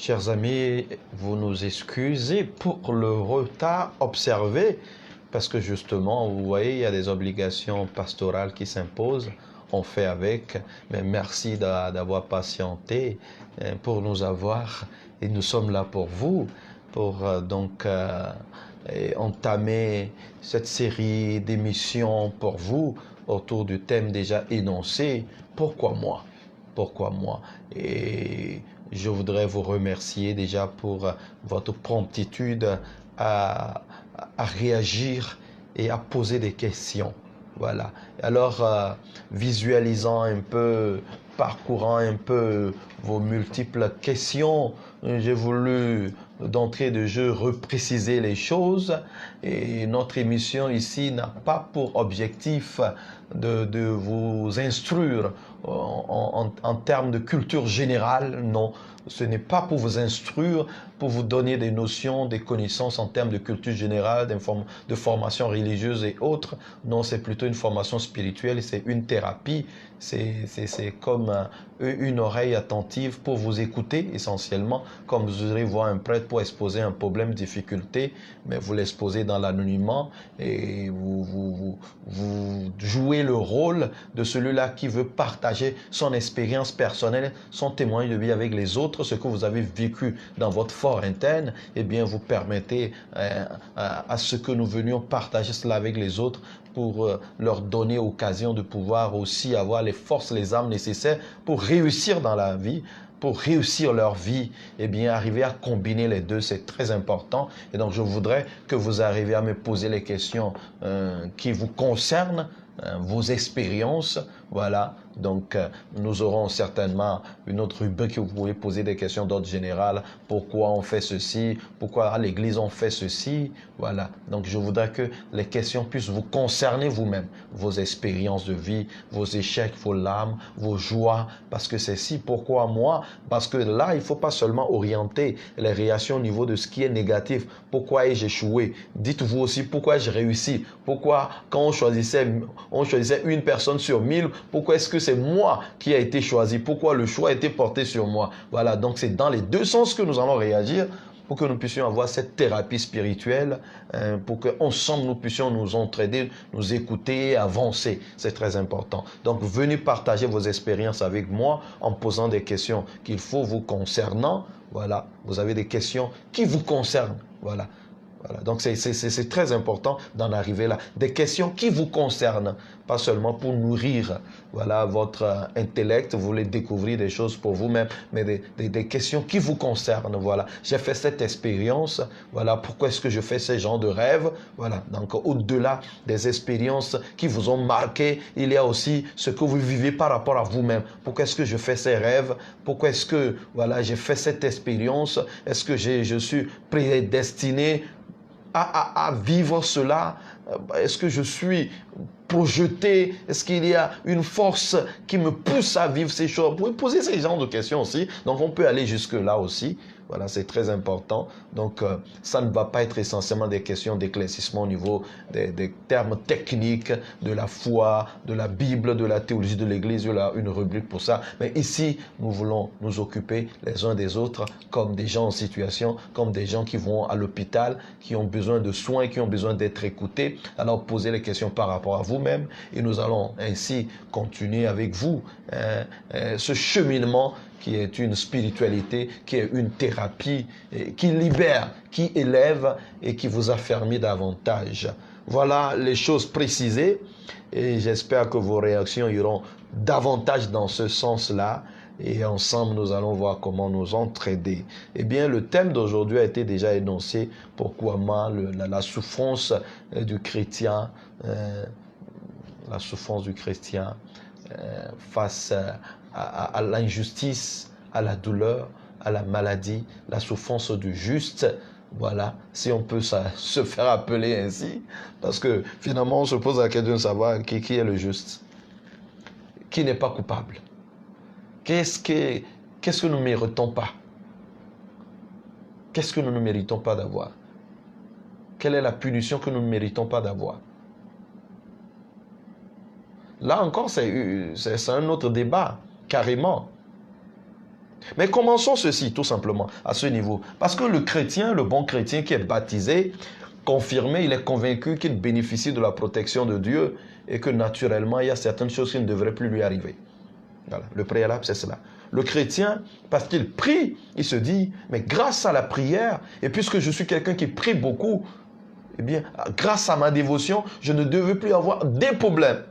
Chers amis, vous nous excusez pour le retard observé, parce que justement, vous voyez, il y a des obligations pastorales qui s'imposent. On fait avec, mais merci d'avoir patienté pour nous avoir. Et nous sommes là pour vous, pour entamer cette série d'émissions pour vous autour du thème déjà énoncé. Pourquoi moi? Pourquoi moi? Et je voudrais vous remercier déjà pour votre promptitude à, à réagir et à poser des questions. Voilà. Alors, visualisant un peu, parcourant un peu vos multiples questions, j'ai voulu d'entrée de jeu repréciser les choses. Et notre émission ici n'a pas pour objectif de vous instruire en termes de culture générale, non. Ce n'est pas pour vous instruire, pour vous donner des notions, des connaissances en termes de culture générale, de formation religieuse et autres. Non, c'est plutôt une formation spirituelle, c'est une thérapie, c'est comme une oreille attentive pour vous écouter essentiellement, comme vous irez voir un prêtre pour exposer un problème, difficulté, mais vous l'exposez dans l'anonymat et vous jouez le rôle de celui-là qui veut partager son expérience personnelle, son témoignage de vie avec les autres, ce que vous avez vécu dans votre fort interne, eh bien vous permettez à ce que nous venions partager cela avec les autres pour leur donner occasion de pouvoir aussi avoir les forces, les armes nécessaires pour réussir dans la vie, pour réussir leur vie, eh bien, arriver à combiner les deux, c'est très important. Et donc, je voudrais que vous arriviez à me poser les questions qui vous concernent, vos expériences, voilà. Donc, nous aurons certainement une autre rubrique où vous pouvez poser des questions d'ordre général. Pourquoi on fait ceci? Pourquoi à l'église on fait ceci? Voilà. Donc, je voudrais que les questions puissent vous concerner vous-même, vos expériences de vie, vos échecs, vos larmes, vos joies. Parce que c'est si. Pourquoi moi? Parce que là, il ne faut pas seulement orienter les réactions au niveau de ce qui est négatif. Pourquoi ai-je échoué? Dites-vous aussi pourquoi j'ai réussi. Pourquoi, quand on choisissait une personne sur 1000, pourquoi est-ce que c'est moi qui a été choisi? Pourquoi le choix a été porté sur moi? Voilà, donc c'est dans les deux sens que nous allons réagir pour que nous puissions avoir cette thérapie spirituelle, pour qu'ensemble nous puissions nous entraider, nous écouter et avancer. C'est très important. Donc venez partager vos expériences avec moi en posant des questions qu'il faut vous concernant. Voilà, vous avez des questions qui vous concernent. Voilà. Voilà, donc c'est très important d'en arriver là. Des questions qui vous concernent, pas seulement pour nourrir voilà, votre intellect, vous voulez découvrir des choses pour vous-même, mais des questions qui vous concernent. Voilà, j'ai fait cette expérience, voilà, pourquoi est-ce que je fais ce genre de rêve? Voilà, donc au-delà des expériences qui vous ont marqué, il y a aussi ce que vous vivez par rapport à vous-même. Pourquoi est-ce que je fais ces rêves? Pourquoi est-ce que voilà, j'ai fait cette expérience? Est-ce que je suis prédestiné à vivre cela? Est-ce que je suis projeté? Est-ce qu'il y a une force qui me pousse à vivre ces choses? Vous pouvez poser ces genres de questions aussi. Donc, on peut aller jusque-là aussi. Voilà, c'est très important. Donc, ça ne va pas être essentiellement des questions d'éclaircissement au niveau des termes techniques de la foi, de la Bible, de la théologie de l'Église. Il y a une rubrique pour ça. Mais ici, nous voulons nous occuper les uns des autres comme des gens en situation, comme des gens qui vont à l'hôpital, qui ont besoin de soins, qui ont besoin d'être écoutés. Alors, posez les questions par rapport à vous-même et nous allons ainsi continuer avec vous ce cheminement qui est une spiritualité, qui est une thérapie, qui libère, qui élève et qui vous affermit davantage. Voilà les choses précisées et j'espère que vos réactions iront davantage dans ce sens-là. Et ensemble, nous allons voir comment nous entraider. Eh bien, le thème d'aujourd'hui a été déjà énoncé. Pourquoi moi, la souffrance du chrétien, la souffrance du chrétien face à l'injustice, à la douleur, à la maladie, la souffrance du juste. Voilà, si on peut se faire appeler ainsi, parce que finalement on se pose la question de savoir qui est le juste, qui n'est pas coupable. Qu'est-ce que nous ne méritons pas? Qu'est-ce que nous ne méritons pas d'avoir? Quelle est la punition que nous ne méritons pas d'avoir? Là encore, c'est un autre débat, carrément. Mais commençons ceci, tout simplement, à ce niveau. Parce que le chrétien, le bon chrétien qui est baptisé, confirmé, il est convaincu qu'il bénéficie de la protection de Dieu et que naturellement, il y a certaines choses qui ne devraient plus lui arriver. Voilà, le préalable, c'est cela. Le chrétien, parce qu'il prie, il se dit, mais grâce à la prière, et puisque je suis quelqu'un qui prie beaucoup, eh bien, grâce à ma dévotion, je ne devais plus avoir des problèmes.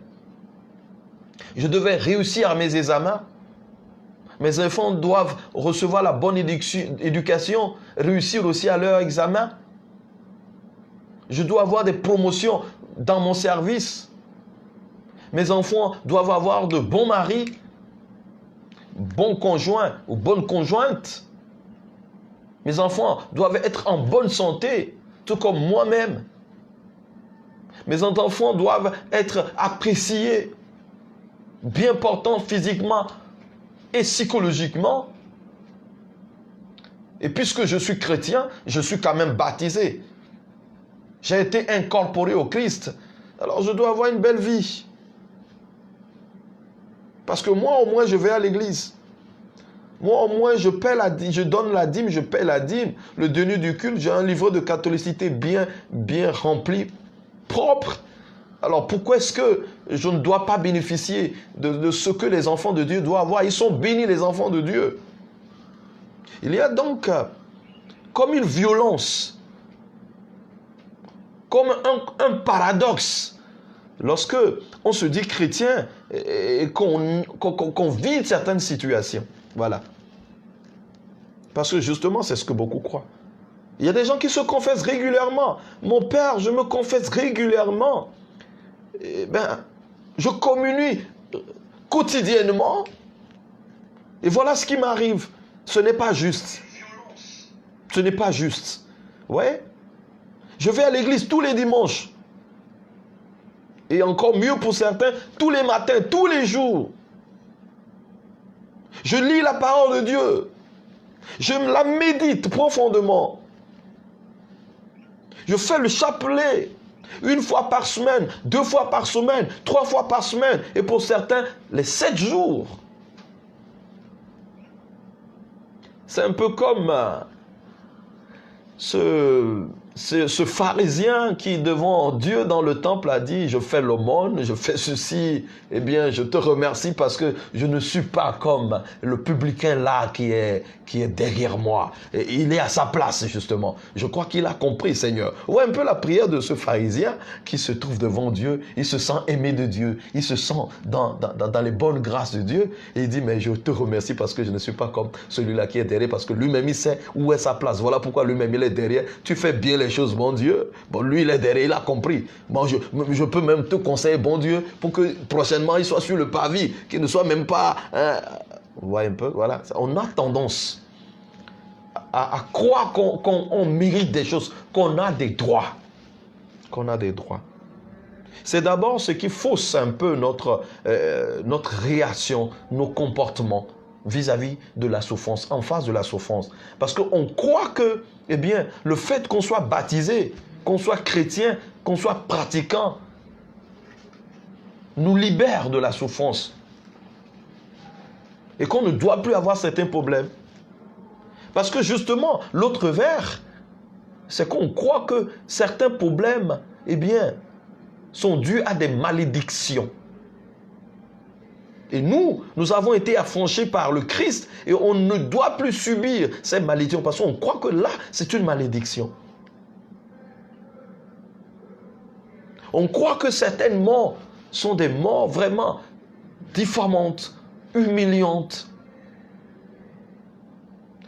Je devais réussir à mes examens. Mes enfants doivent recevoir la bonne éducation, réussir aussi à leur examen. Je dois avoir des promotions dans mon service. Mes enfants doivent avoir de bons maris, bons conjoints ou bonnes conjointes. Mes enfants doivent être en bonne santé, tout comme moi-même. Mes enfants doivent être appréciés, bien portants physiquement et psychologiquement. Et puisque je suis chrétien, je suis quand même baptisé. J'ai été incorporé au Christ. Alors je dois avoir une belle vie. Parce que moi, au moins, je vais à l'église. Moi, au moins, je paie la dîme, je donne la dîme, je paie la dîme. Le denier du culte, j'ai un livre de catholicité bien rempli, propre. Alors, pourquoi est-ce que je ne dois pas bénéficier de ce que les enfants de Dieu doivent avoir? Ils sont bénis, les enfants de Dieu. Il y a donc comme une violence, comme un paradoxe. Lorsque on se dit chrétien et qu'on vit certaines situations. Voilà. Parce que justement, c'est ce que beaucoup croient. Il y a des gens qui se confessent régulièrement. Mon père, je me confesse régulièrement. Eh bien, je communie quotidiennement. Et voilà ce qui m'arrive. Ce n'est pas juste. Ce n'est pas juste. Ouais. Je vais à l'église tous les dimanches. Et encore mieux pour certains, tous les matins, tous les jours. Je lis la parole de Dieu. Je la médite profondément. Je fais le chapelet 1 fois par semaine, 2 fois par semaine, 3 fois par semaine. Et pour certains, les 7 jours. C'est un peu comme ce pharisien qui, devant Dieu dans le temple, a dit, je fais l'aumône, je fais ceci, eh bien, je te remercie parce que je ne suis pas comme le publicain là qui est derrière moi. Et il est à sa place, justement. Je crois qu'il a compris, Seigneur. Ouais, un peu la prière de ce pharisien qui se trouve devant Dieu, il se sent aimé de Dieu, il se sent dans les bonnes grâces de Dieu, et il dit, mais je te remercie parce que je ne suis pas comme celui-là qui est derrière, parce que lui-même, il sait où est sa place. Voilà pourquoi lui-même, il est derrière. Tu fais bien les choses, bon Dieu. Bon, lui, il est derrière, il a compris. Bon, je peux même te conseiller, bon Dieu, pour que prochainement, il soit sur le parvis, qu'il ne soit même pas... vous voyez un peu, voilà. On a tendance à croire qu'on mérite des choses, qu'on a des droits. Qu'on a des droits. C'est d'abord ce qui fausse un peu notre réaction, nos comportements vis-à-vis de la souffrance, en face de la souffrance. Parce qu'on croit que, eh bien, le fait qu'on soit baptisé, qu'on soit chrétien, qu'on soit pratiquant, nous libère de la souffrance. Et qu'on ne doit plus avoir certains problèmes. Parce que justement, l'autre vers, c'est qu'on croit que certains problèmes, eh bien, sont dus à des malédictions. Et nous avons été affranchis par le Christ et on ne doit plus subir ces malédictions parce qu'on croit que là, c'est une malédiction. On croit que certaines morts sont des morts vraiment diffamantes, humiliantes.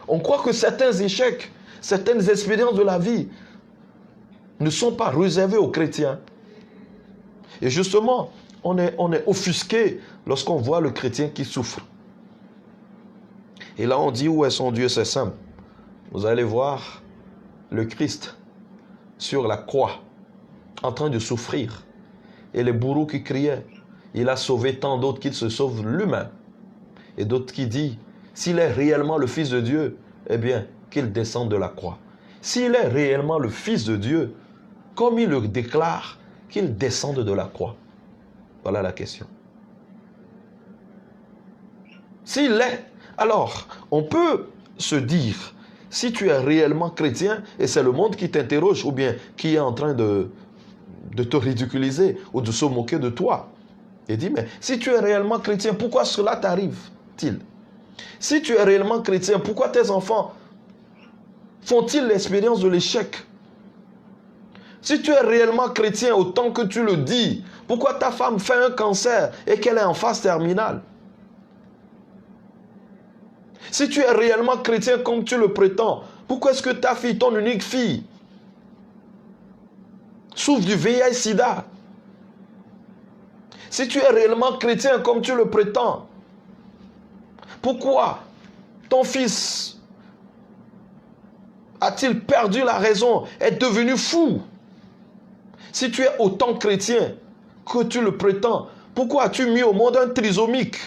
On croit que certains échecs, certaines expériences de la vie ne sont pas réservées aux chrétiens. Et justement, on est offusqué lorsqu'on voit le chrétien qui souffre. Et là, on dit, où est son Dieu? C'est simple. Vous allez voir le Christ sur la croix, en train de souffrir. Et les bourreaux qui criaient, il a sauvé tant d'autres qu'il se sauve lui-même. Et d'autres qui disent, s'il est réellement le Fils de Dieu, eh bien, qu'il descende de la croix. S'il est réellement le Fils de Dieu, comme il le déclare, qu'il descende de la croix. Voilà la question. S'il est Alors, on peut se dire, si tu es réellement chrétien, et c'est le monde qui t'interroge, ou bien qui est en train de te ridiculiser, ou de se moquer de toi, et dit, mais si tu es réellement chrétien, pourquoi cela t'arrive-t-il? Si tu es réellement chrétien, pourquoi tes enfants font-ils l'expérience de l'échec? Si tu es réellement chrétien autant que tu le dis, pourquoi ta femme fait un cancer et qu'elle est en phase terminale? Si tu es réellement chrétien comme tu le prétends, pourquoi est-ce que ta fille, ton unique fille, souffre du VIH-Sida? Si tu es réellement chrétien comme tu le prétends, pourquoi ton fils a-t-il perdu la raison, est devenu fou? Si tu es autant chrétien que tu le prétends, pourquoi as-tu mis au monde un trisomique?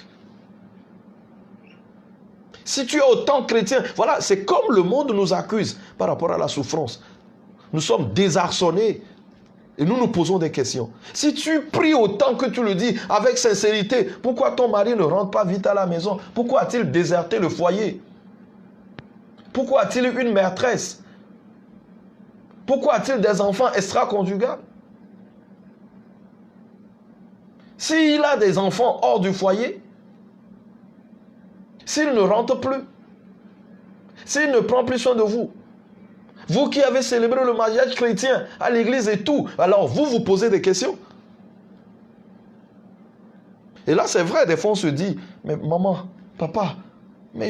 Si tu es autant chrétien, voilà, c'est comme le monde nous accuse par rapport à la souffrance. Nous sommes désarçonnés et nous nous posons des questions. Si tu pries autant que tu le dis, avec sincérité, pourquoi ton mari ne rentre pas vite à la maison? Pourquoi a-t-il déserté le foyer? Pourquoi a-t-il une maîtresse? Pourquoi a-t-il des enfants extra-conjugaux? S'il a des enfants hors du foyer, s'il ne rentre plus, s'il ne prend plus soin de vous, vous qui avez célébré le mariage chrétien à l'église et tout, alors vous vous posez des questions. Et là, c'est vrai, des fois on se dit, mais maman, papa, mais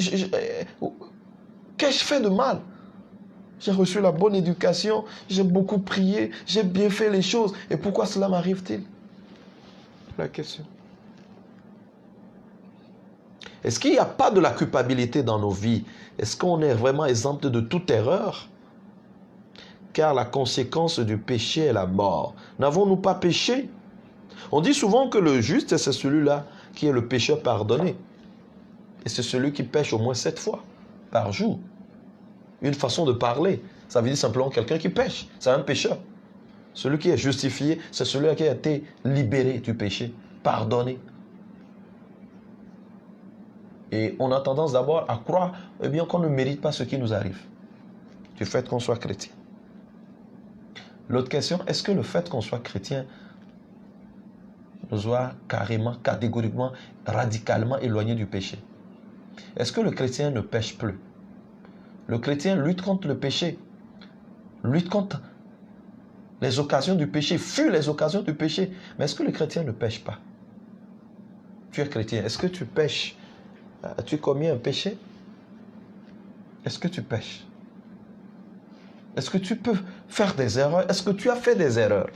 qu'ai-je fait de mal? J'ai reçu la bonne éducation, j'ai beaucoup prié, j'ai bien fait les choses, et pourquoi cela m'arrive-t-il? La question. Est-ce qu'il n'y a pas de la culpabilité dans nos vies? Est-ce qu'on est vraiment exempt de toute erreur? Car la conséquence du péché est la mort. N'avons-nous pas péché? On dit souvent que le juste, c'est celui-là qui est le pécheur pardonné. Et c'est celui qui pêche au moins 7 fois par jour. Une façon de parler. Ça veut dire simplement quelqu'un qui pêche. C'est un pécheur. Celui qui est justifié, c'est celui qui a été libéré du péché, pardonné. Et on a tendance d'abord à croire bien qu'on ne mérite pas ce qui nous arrive, du fait qu'on soit chrétien. L'autre question, est-ce que le fait qu'on soit chrétien nous soit carrément, catégoriquement, radicalement éloigné du péché? Est-ce que le chrétien ne pêche plus? Le chrétien lutte contre le péché, lutte contre les occasions du péché, fuit les occasions du péché. Mais est-ce que le chrétien ne pêche pas? Tu es chrétien, est-ce que tu pêches? As-tu commis un péché? Est-ce que tu pêches? Est-ce que tu peux faire des erreurs? Est-ce que tu as fait des erreurs?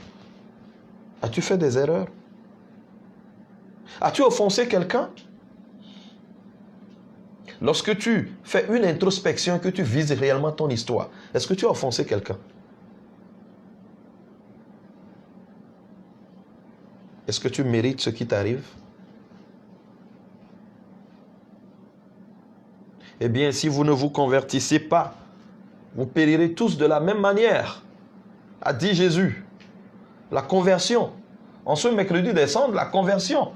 As-tu fait des erreurs? As-tu offensé quelqu'un? Lorsque tu fais une introspection, que tu vises réellement ton histoire, est-ce que tu as offensé quelqu'un? Est-ce que tu mérites ce qui t'arrive? Eh bien, si vous ne vous convertissez pas, vous périrez tous de la même manière, a dit Jésus. La conversion. En ce mercredi décembre, la conversion.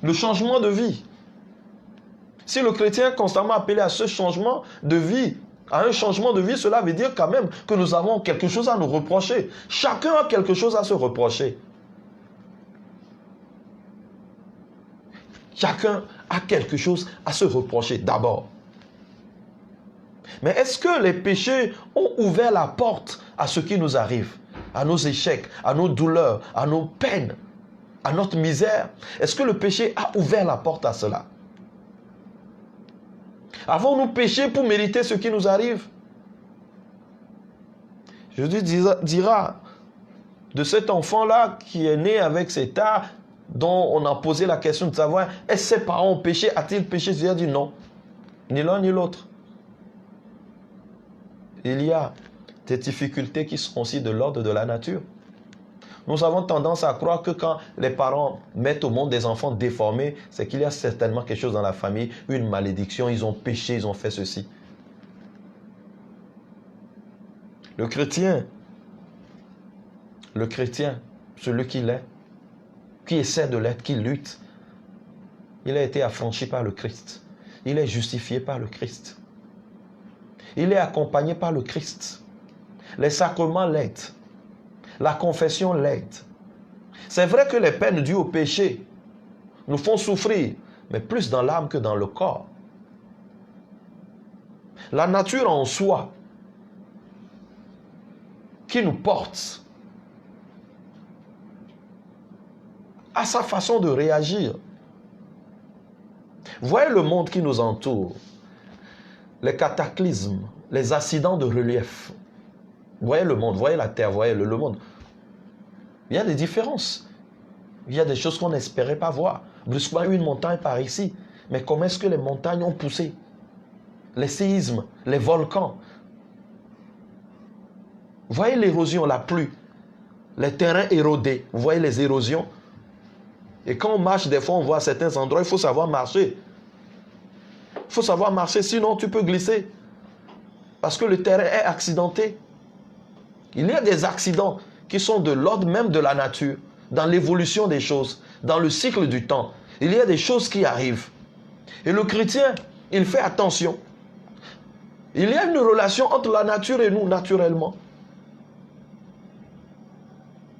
Le changement de vie. Si le chrétien est constamment appelé à ce changement de vie, à un changement de vie, cela veut dire quand même que nous avons quelque chose à nous reprocher. Chacun a quelque chose à se reprocher. Chacun a quelque chose à se reprocher d'abord. Mais est-ce que les péchés ont ouvert la porte à ce qui nous arrive, à nos échecs, à nos douleurs, à nos peines, à notre misère? Est-ce que le péché a ouvert la porte à cela? Avons-nous péché pour mériter ce qui nous arrive? Jésus dira de cet enfant-là qui est né avec cet art, dont on a posé la question de savoir, est-ce que ses parents ont péché? A-t-il péché? Jésus a dit non, ni l'un ni l'autre. Il y a des difficultés qui sont aussi de l'ordre de la nature. Nous avons tendance à croire que quand les parents mettent au monde des enfants déformés, c'est qu'il y a certainement quelque chose dans la famille, une malédiction, ils ont péché, ils ont fait ceci. Le chrétien, celui qu'il est, qui essaie de l'être, qui lutte, il a été affranchi par le Christ. il est justifié par le Christ. Il est accompagné par le Christ. Les sacrements l'aident. La confession l'aide. C'est vrai que les peines dues au péché nous font souffrir, mais plus dans l'âme que dans le corps. La nature en soi qui nous porte a sa façon de réagir. Voyez le monde qui nous entoure, les cataclysmes, les accidents de relief. Voyez le monde, voyez la terre, voyez le monde. Il y a des différences. Il y a des choses qu'on n'espérait pas voir. Brusquement, une montagne par ici. Mais comment est-ce que les montagnes ont poussé? Les séismes, les volcans. Voyez l'érosion, la pluie. Les terrains érodés. Vous voyez les érosions. Et quand on marche, des fois, on voit à certains endroits, il faut savoir marcher. Il faut savoir marcher, sinon tu peux glisser. Parce que le terrain est accidenté. Il y a des accidents qui sont de l'ordre même de la nature, dans l'évolution des choses, dans le cycle du temps. Il y a des choses qui arrivent. Et le chrétien, il fait attention. Il y a une relation entre la nature et nous, naturellement.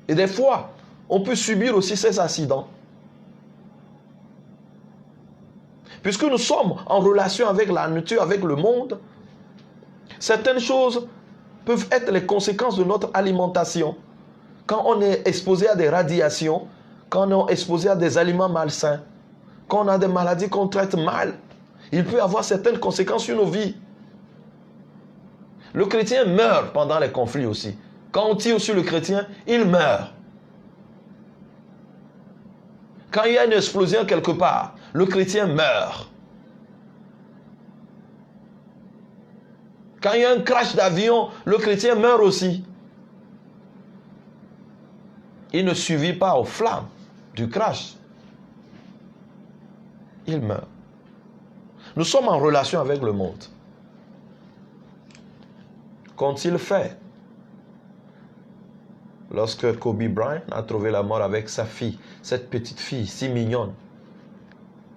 Et des fois, on peut subir aussi ces accidents. Puisque nous sommes en relation avec la nature, avec le monde, certaines choses peuvent être les conséquences de notre alimentation. Quand on est exposé à des radiations, quand on est exposé à des aliments malsains, quand on a des maladies qu'on traite mal, il peut y avoir certaines conséquences sur nos vies. Le chrétien meurt pendant les conflits aussi. Quand on tire sur le chrétien, il meurt. Quand il y a une explosion quelque part, le chrétien meurt. Quand il y a un crash d'avion, le chrétien meurt aussi. Il ne survit pas aux flammes du crash. Il meurt. Nous sommes en relation avec le monde. Qu'ont-ils fait lorsque Kobe Bryant a trouvé la mort avec sa fille, cette petite fille si mignonne?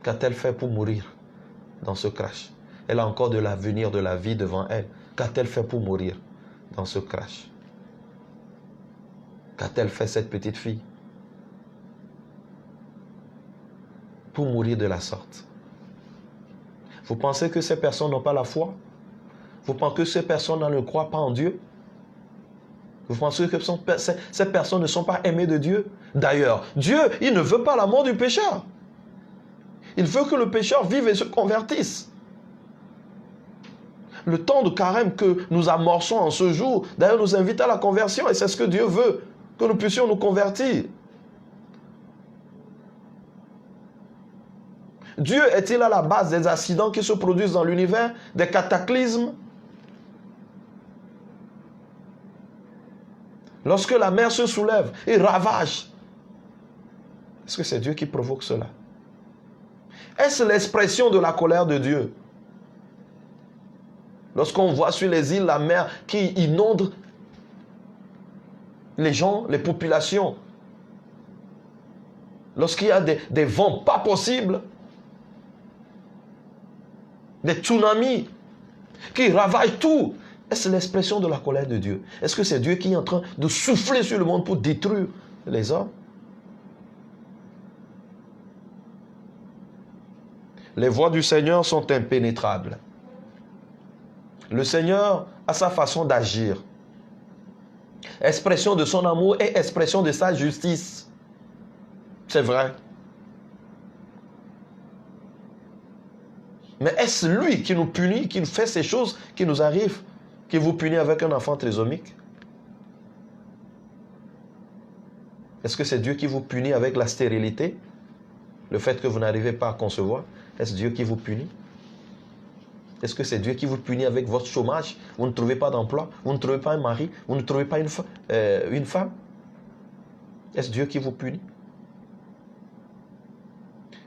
Qu'a-t-elle fait pour mourir dans ce crash? Elle a encore de l'avenir, de la vie devant elle. Qu'a-t-elle fait pour mourir dans ce crash? Qu'a-t-elle fait cette petite fille pour mourir de la sorte? Vous pensez que ces personnes n'ont pas la foi? Vous pensez que ces personnes ne croient pas en Dieu? Vous pensez que ces personnes ne sont pas aimées de Dieu? D'ailleurs, Dieu, il ne veut pas la mort du pécheur. Il veut que le pécheur vive et se convertisse. Le temps de carême que nous amorçons en ce jour, d'ailleurs, nous invite à la conversion. Et c'est ce que Dieu veut, que nous puissions nous convertir. Dieu est-il à la base des accidents qui se produisent dans l'univers, des cataclysmes? Lorsque la mer se soulève et ravage, est-ce que c'est Dieu qui provoque cela? Est-ce l'expression de la colère de Dieu? Lorsqu'on voit sur les îles la mer qui inonde les gens, les populations, lorsqu'il y a des vents pas possibles, des tsunamis qui ravagent tout, est-ce l'expression de la colère de Dieu? Est-ce que c'est Dieu qui est en train de souffler sur le monde pour détruire les hommes? Les voies du Seigneur sont impénétrables. Le Seigneur a sa façon d'agir. Expression de son amour et expression de sa justice. C'est vrai. Mais est-ce lui qui nous punit, qui nous fait ces choses qui nous arrivent, qui vous punit avec un enfant trisomique? Est-ce que c'est Dieu qui vous punit avec la stérilité? Le fait que vous n'arrivez pas à concevoir? Est-ce Dieu qui vous punit? Est-ce que c'est Dieu qui vous punit avec votre chômage? Vous ne trouvez pas d'emploi? Vous ne trouvez pas un mari? Vous ne trouvez pas une femme? Est-ce Dieu qui vous punit?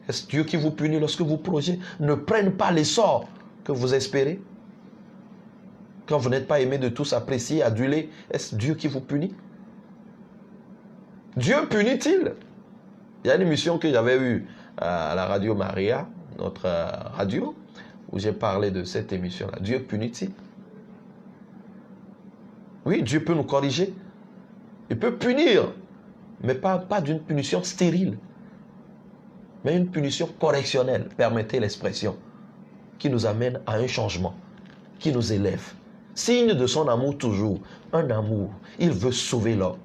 Est-ce Dieu qui vous punit lorsque vos projets ne prennent pas l'essor que vous espérez? Quand vous n'êtes pas aimé de tous, apprécié, adulé, est-ce Dieu qui vous punit? Dieu punit-il? Il y a une émission que j'avais eue à la radio Maria, notre radio, où j'ai parlé de cette émission-là. Dieu punit-il? Oui, Dieu peut nous corriger. Il peut punir, mais pas d'une punition stérile, mais une punition correctionnelle, permettez l'expression, qui nous amène à un changement, qui nous élève. Signe de son amour toujours, un amour, il veut sauver l'homme.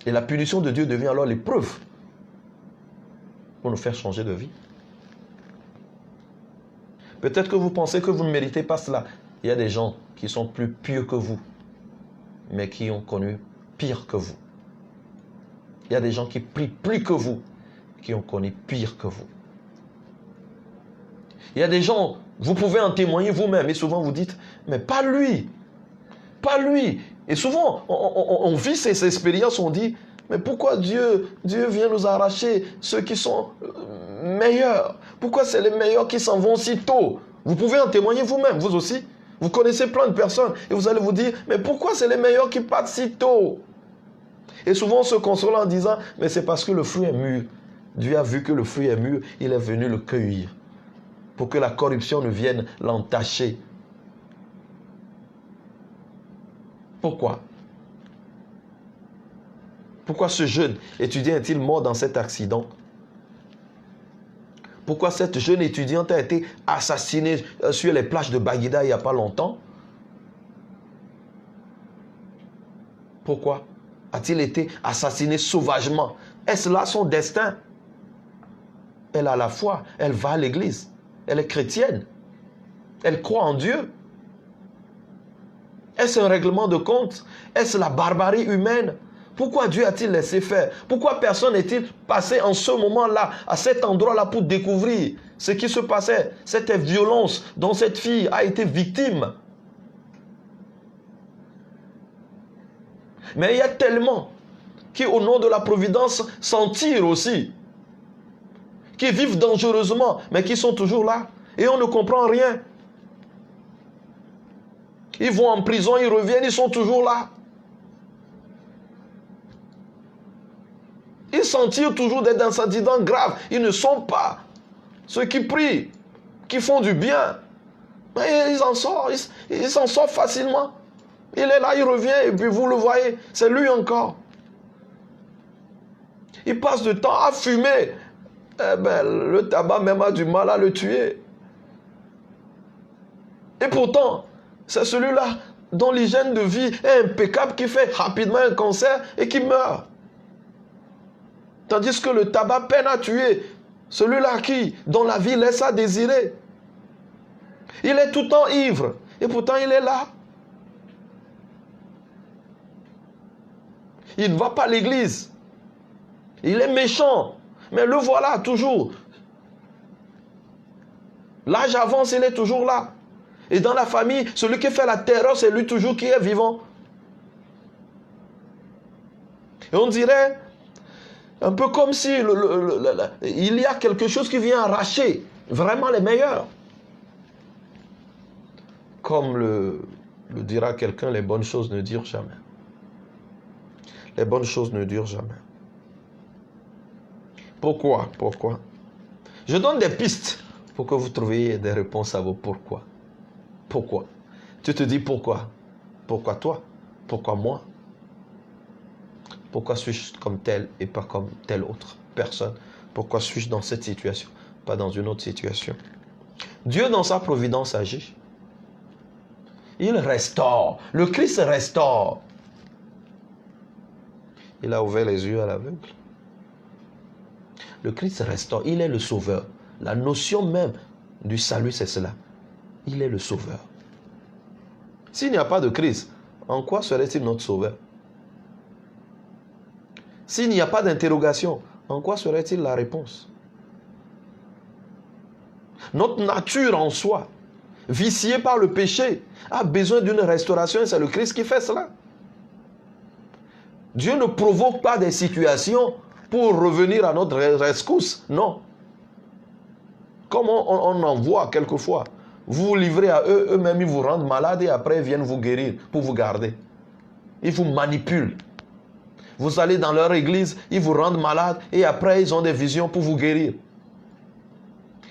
Et la punition de Dieu devient alors l'épreuve pour nous faire changer de vie. Peut-être que vous pensez que vous ne méritez pas cela. Il y a des gens qui sont plus pieux que vous, mais qui ont connu pire que vous. Il y a des gens qui prient plus que vous, qui ont connu pire que vous. Il y a des gens, vous pouvez en témoigner vous-même, et souvent vous dites, mais pas lui, pas lui. Et souvent, on vit ces expériences, on dit, mais pourquoi Dieu vient nous arracher ceux qui sont meilleurs? Pourquoi c'est les meilleurs qui s'en vont si tôt? Vous pouvez en témoigner vous-même, vous aussi. Vous connaissez plein de personnes, et vous allez vous dire, mais pourquoi c'est les meilleurs qui partent si tôt? Et souvent on se console en disant, mais c'est parce que le fruit est mûr. Dieu a vu que le fruit est mûr, il est venu le cueillir, pour que la corruption ne vienne l'entacher. Pourquoi? Pourquoi ce jeune étudiant est-il mort dans cet accident? Pourquoi cette jeune étudiante a été assassinée sur les plages de Baguida il n'y a pas longtemps? Pourquoi a-t-il été assassiné sauvagement? Est-ce là son destin? Elle a la foi, elle va à l'église, elle est chrétienne, elle croit en Dieu. Est-ce un règlement de compte? Est-ce la barbarie humaine? Pourquoi Dieu a-t-il laissé faire? Pourquoi personne n'est-il passé en ce moment-là, à cet endroit-là, pour découvrir ce qui se passait, cette violence dont cette fille a été victime? Mais il y a tellement qui, au nom de la providence, s'en tirent aussi, qui vivent dangereusement, mais qui sont toujours là. Et on ne comprend rien. Ils vont en prison, ils reviennent, ils sont toujours là. Ils s'en tirent toujours des incidents graves. Ils ne sont pas ceux qui prient, qui font du bien. Mais ils s'en sortent facilement. Il est là, il revient, et puis vous le voyez, c'est lui encore. Il passe du temps à fumer. Eh ben, le tabac même a du mal à le tuer. Et pourtant, c'est celui-là dont l'hygiène de vie est impeccable qui fait rapidement un cancer et qui meurt. Tandis que le tabac peine à tuer celui-là dont la vie laisse à désirer. Il est tout le temps ivre et pourtant il est là. Il ne va pas à l'église. Il est méchant. Mais le voilà toujours. L'âge avance, il est toujours là. Et dans la famille, celui qui fait la terreur, c'est lui toujours qui est vivant. Et on dirait, un peu comme si il y a quelque chose qui vient arracher vraiment les meilleurs. Comme le dira quelqu'un, les bonnes choses ne durent jamais. Les bonnes choses ne durent jamais. Pourquoi? Pourquoi? Je donne des pistes pour que vous trouviez des réponses à vos pourquoi. Pourquoi? Tu te dis pourquoi? Pourquoi toi? Pourquoi moi? Pourquoi suis-je comme tel et pas comme telle autre personne? Pourquoi suis-je dans cette situation, pas dans une autre situation? Dieu, dans sa providence, agit. Il restaure. Le Christ restaure. Il a ouvert les yeux à l'aveugle. Le Christ restaure. Il est le sauveur. La notion même du salut, c'est cela. Il est le sauveur. S'il n'y a pas de Christ, en quoi serait-il notre sauveur? S'il n'y a pas d'interrogation, en quoi serait-il la réponse? Notre nature en soi, viciée par le péché, a besoin d'une restauration et c'est le Christ qui fait cela. Dieu ne provoque pas des situations pour revenir à notre rescousse, non. Comme on en voit quelquefois. Vous vous livrez à eux, eux-mêmes ils vous rendent malade et après ils viennent vous guérir pour vous garder. Ils vous manipulent. Vous allez dans leur église, ils vous rendent malade et après ils ont des visions pour vous guérir.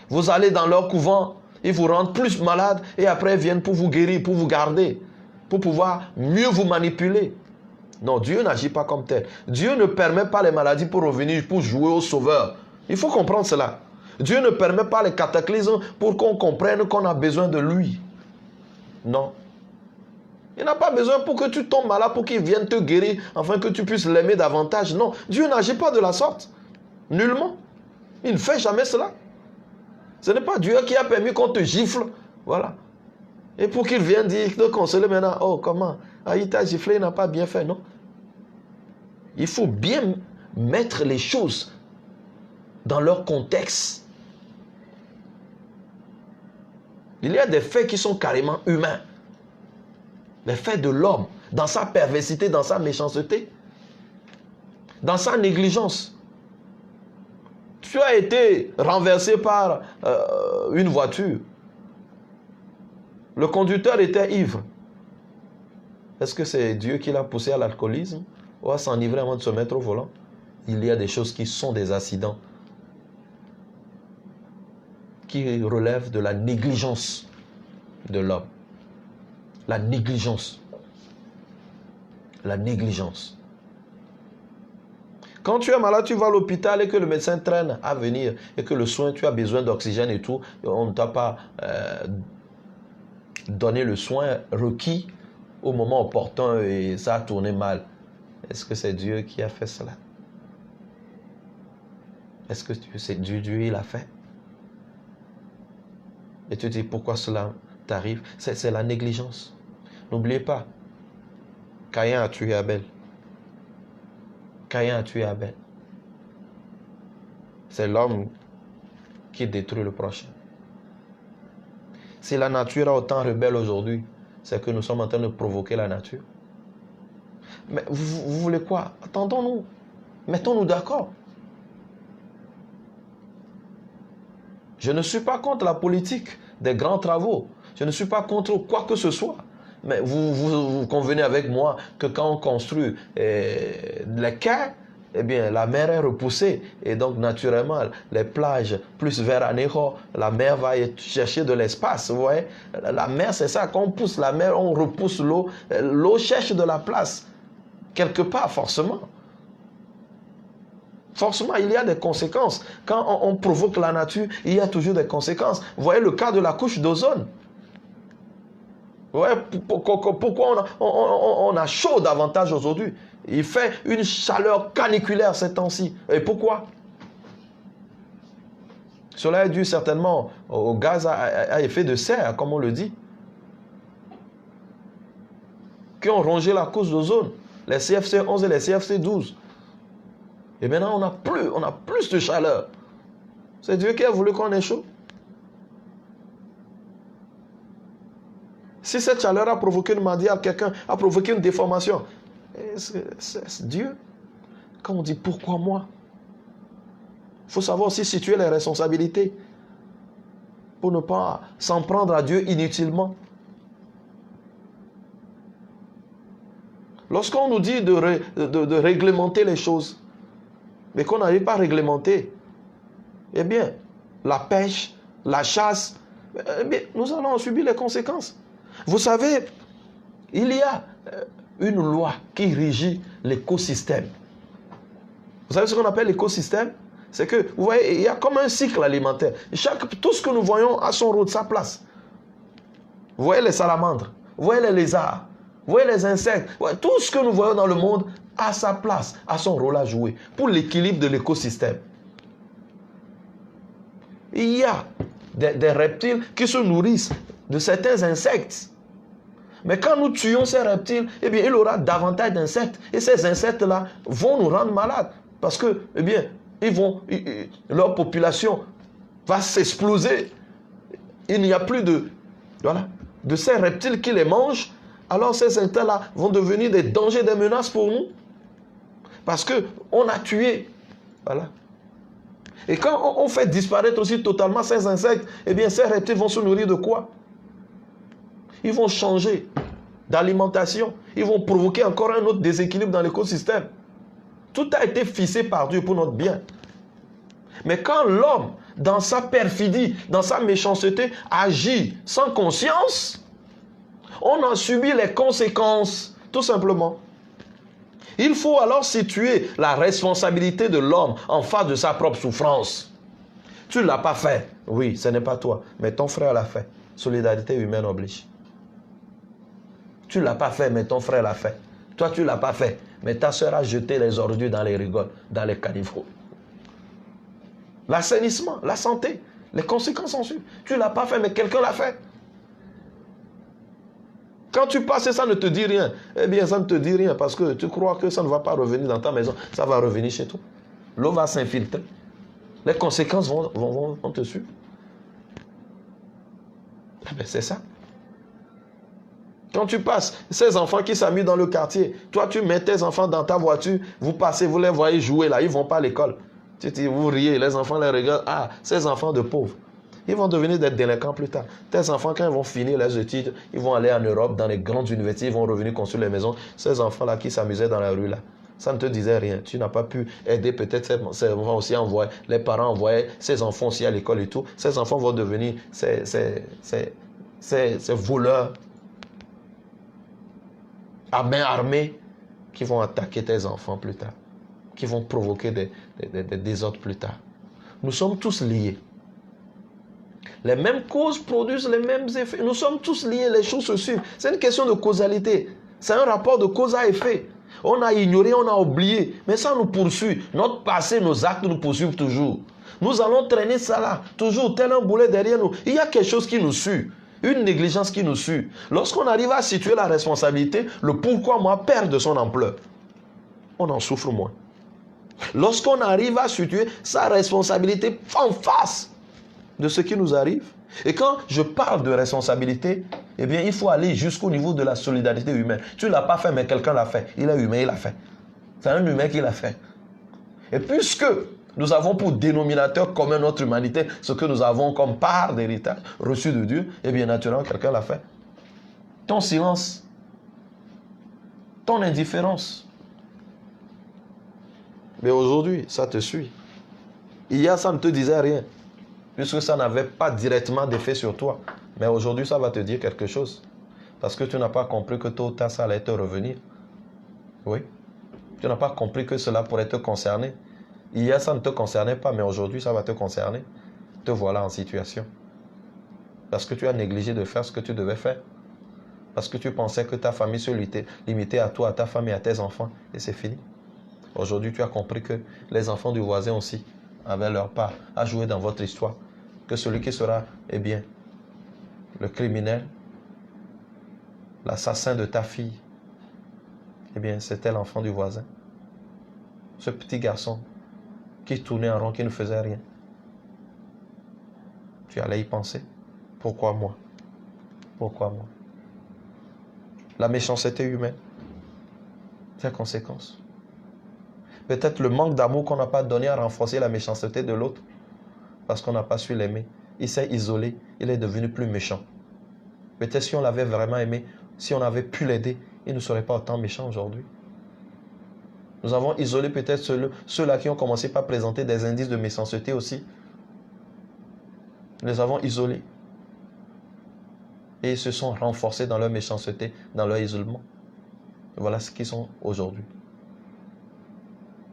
Vous allez dans leur couvent, Ils vous rendent plus malade et après ils viennent pour vous guérir, pour vous garder, pour pouvoir mieux vous manipuler. Non, Dieu n'agit pas comme tel. Dieu ne permet pas les maladies pour revenir, pour jouer au sauveur. Il faut comprendre cela. Dieu ne permet pas les cataclysmes pour qu'on comprenne qu'on a besoin de lui. Non. Il n'a pas besoin pour que tu tombes malade, pour qu'il vienne te guérir, afin que tu puisses l'aimer davantage. Non, Dieu n'agit pas de la sorte. Nullement. Il ne fait jamais cela. Ce n'est pas Dieu qui a permis qu'on te gifle. Voilà. Et pour qu'il vienne dire, te consoler maintenant, oh comment, ah, il t'a giflé, il n'a pas bien fait, non. Il faut bien mettre les choses dans leur contexte. Il y a des faits qui sont carrément humains. Les faits de l'homme, dans sa perversité, dans sa méchanceté, dans sa négligence. Tu as été renversé par une voiture. Le conducteur était ivre. Est-ce que c'est Dieu qui l'a poussé à l'alcoolisme ou à s'enivrer avant de se mettre au volant? Il y a des choses qui sont des accidents, qui relèvent de la négligence de l'homme. La négligence. La négligence. Quand tu es malade, tu vas à l'hôpital et que le médecin traîne à venir et que le soin, tu as besoin d'oxygène et tout, on ne t'a pas donné le soin requis au moment opportun et ça a tourné mal. Est-ce que c'est Dieu qui a fait cela? Est-ce que c'est Dieu il a fait? Et tu te dis pourquoi cela t'arrive? C'est la négligence. N'oubliez pas, Caïn a tué Abel. Caïn a tué Abel. C'est l'homme qui détruit le prochain. Si la nature a autant rebelle aujourd'hui, c'est que nous sommes en train de provoquer la nature. Mais vous voulez quoi? Attendons-nous. Mettons-nous d'accord. Je ne suis pas contre la politique des grands travaux. Je ne suis pas contre quoi que ce soit. Mais vous convenez avec moi que quand on construit les quais, eh bien, la mer est repoussée. Et donc, naturellement, les plages plus vers Anéro, la mer va chercher de l'espace. Vous voyez? La mer, c'est ça. Quand on pousse la mer, on repousse l'eau. L'eau cherche de la place. Quelque part, forcément. Forcément, il y a des conséquences. Quand on provoque la nature, il y a toujours des conséquences. Vous voyez le cas de la couche d'ozone. Vous voyez pourquoi on a chaud davantage aujourd'hui? Il fait une chaleur caniculaire ces temps-ci. Et pourquoi? Cela est dû certainement au gaz à effet de serre, comme on le dit, qui ont rongé la couche d'ozone, les CFC 11 et les CFC 12. Et maintenant, on a plus de chaleur. C'est Dieu qui a voulu qu'on ait chaud. Si cette chaleur a provoqué une maladie à quelqu'un, a provoqué une déformation, c'est Dieu. Quand on dit pourquoi moi, il faut savoir aussi situer les responsabilités pour ne pas s'en prendre à Dieu inutilement. Lorsqu'on nous dit de réglementer les choses, mais qu'on n'arrive pas à réglementer, eh bien, la pêche, la chasse, eh bien, nous allons en subir les conséquences. Vous savez, il y a une loi qui régit l'écosystème. Vous savez ce qu'on appelle l'écosystème? C'est que, vous voyez, il y a comme un cycle alimentaire. Tout ce que nous voyons a son rôle, sa place. Vous voyez les salamandres, vous voyez les lézards, vous voyez les insectes, tout ce que nous voyons dans le monde a sa place, a son rôle à jouer pour l'équilibre de l'écosystème. Il y a des reptiles qui se nourrissent de certains insectes. Mais quand nous tuons ces reptiles, eh bien, il y aura davantage d'insectes. Et ces insectes-là vont nous rendre malades. Parce que, eh bien, leur population va s'exploser. Il n'y a plus de ces reptiles qui les mangent. Alors ces insectes-là vont devenir des dangers, des menaces pour nous. Parce qu'on a tué. Voilà. Et quand on fait disparaître aussi totalement ces insectes, eh bien, ces reptiles vont se nourrir de quoi? Ils vont changer d'alimentation. Ils vont provoquer encore un autre déséquilibre dans l'écosystème. Tout a été fixé par Dieu pour notre bien. Mais quand l'homme dans sa perfidie, dans sa méchanceté, agit sans conscience, on en subit les conséquences, tout simplement. Il faut alors situer la responsabilité de l'homme en face de sa propre souffrance. Tu ne l'as pas fait. Oui, ce n'est pas toi, mais ton frère l'a fait. Solidarité humaine oblige. Tu ne l'as pas fait, mais ton frère l'a fait. Toi, tu ne l'as pas fait, mais ta soeur a jeté les ordures dans les rigoles, dans les caniveaux. L'assainissement, la santé, les conséquences en suivent. Tu ne l'as pas fait, mais quelqu'un l'a fait. Quand tu passes et ça ne te dit rien, eh bien ça ne te dit rien parce que tu crois que ça ne va pas revenir dans ta maison, ça va revenir chez toi. L'eau va s'infiltrer. Les conséquences vont te suivre. Eh bien c'est ça. Quand tu passes, ces enfants qui s'amusent dans le quartier, toi tu mets tes enfants dans ta voiture, vous passez, vous les voyez jouer là, ils ne vont pas à l'école. Vous riez, les enfants les regardent, ah, ces enfants de pauvres. Ils vont devenir des délinquants plus tard. Tes enfants, quand ils vont finir les études, ils vont aller en Europe, dans les grandes universités, ils vont revenir construire les maisons. Ces enfants-là qui s'amusaient dans la rue, là, ça ne te disait rien. Tu n'as pas pu aider peut-être ces enfants aussi, les parents envoyaient ces enfants aussi à l'école et tout. Ces enfants vont devenir ces voleurs à main armée qui vont attaquer tes enfants plus tard, qui vont provoquer des désordres plus tard. Nous sommes tous liés. Les mêmes causes produisent les mêmes effets. Nous sommes tous liés, les choses se suivent. C'est une question de causalité. C'est un rapport de cause à effet. On a ignoré, on a oublié. Mais ça nous poursuit. Notre passé, nos actes nous poursuivent toujours. Nous allons traîner ça là, toujours tel un boulet derrière nous. Il y a quelque chose qui nous suit. Une négligence qui nous suit. Lorsqu'on arrive à situer la responsabilité, le pourquoi moi perd de son ampleur. On en souffre moins. Lorsqu'on arrive à situer sa responsabilité en face de ce qui nous arrive. Et quand je parle de responsabilité, eh bien, il faut aller jusqu'au niveau de la solidarité humaine. Tu ne l'as pas fait, mais quelqu'un l'a fait. Il est humain, il l'a fait. C'est un humain qui l'a fait. Et puisque nous avons pour dénominateur commun notre humanité, ce que nous avons comme part d'héritage reçu de Dieu, eh bien, naturellement, quelqu'un l'a fait. Ton silence, ton indifférence. Mais aujourd'hui, ça te suit. Hier, ça ne te disait rien. Puisque ça n'avait pas directement d'effet sur toi. Mais aujourd'hui, ça va te dire quelque chose. Parce que tu n'as pas compris que tôt ou tard, ça allait te revenir. Oui. Tu n'as pas compris que cela pourrait te concerner. Hier, ça ne te concernait pas, mais aujourd'hui, ça va te concerner. Te voilà en situation. Parce que tu as négligé de faire ce que tu devais faire. Parce que tu pensais que ta famille se limitait à toi, à ta femme et à tes enfants. Et c'est fini. Aujourd'hui, tu as compris que les enfants du voisin aussi avaient leur part à jouer dans votre histoire. Que celui qui sera, eh bien, le criminel, l'assassin de ta fille, eh bien, c'était l'enfant du voisin. Ce petit garçon qui tournait en rond, qui ne faisait rien. Tu allais y penser. Pourquoi moi? Pourquoi moi? La méchanceté humaine, ses conséquences. Peut-être le manque d'amour qu'on n'a pas donné a renforcé la méchanceté de l'autre. Parce qu'on n'a pas su l'aimer. Il s'est isolé, il est devenu plus méchant. Peut-être si on l'avait vraiment aimé, si on avait pu l'aider, il ne serait pas autant méchant aujourd'hui. Nous avons isolé peut-être ceux-là qui ont commencé par présenter des indices de méchanceté aussi. Nous les avons isolés. Et ils se sont renforcés dans leur méchanceté, dans leur isolement. Et voilà ce qu'ils sont aujourd'hui.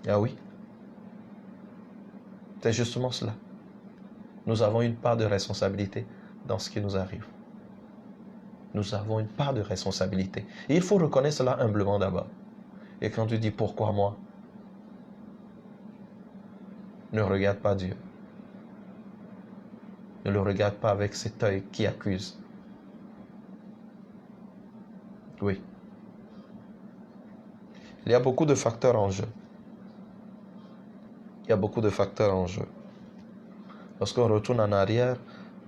Ah oui. C'est justement cela. Nous avons une part de responsabilité dans ce qui nous arrive. Nous avons une part de responsabilité. Et il faut reconnaître cela humblement d'abord. Et quand tu dis pourquoi moi, ne regarde pas Dieu. Ne le regarde pas avec cet œil qui accuse. Oui. Il y a beaucoup de facteurs en jeu. Il y a beaucoup de facteurs en jeu. Lorsqu'on retourne en arrière,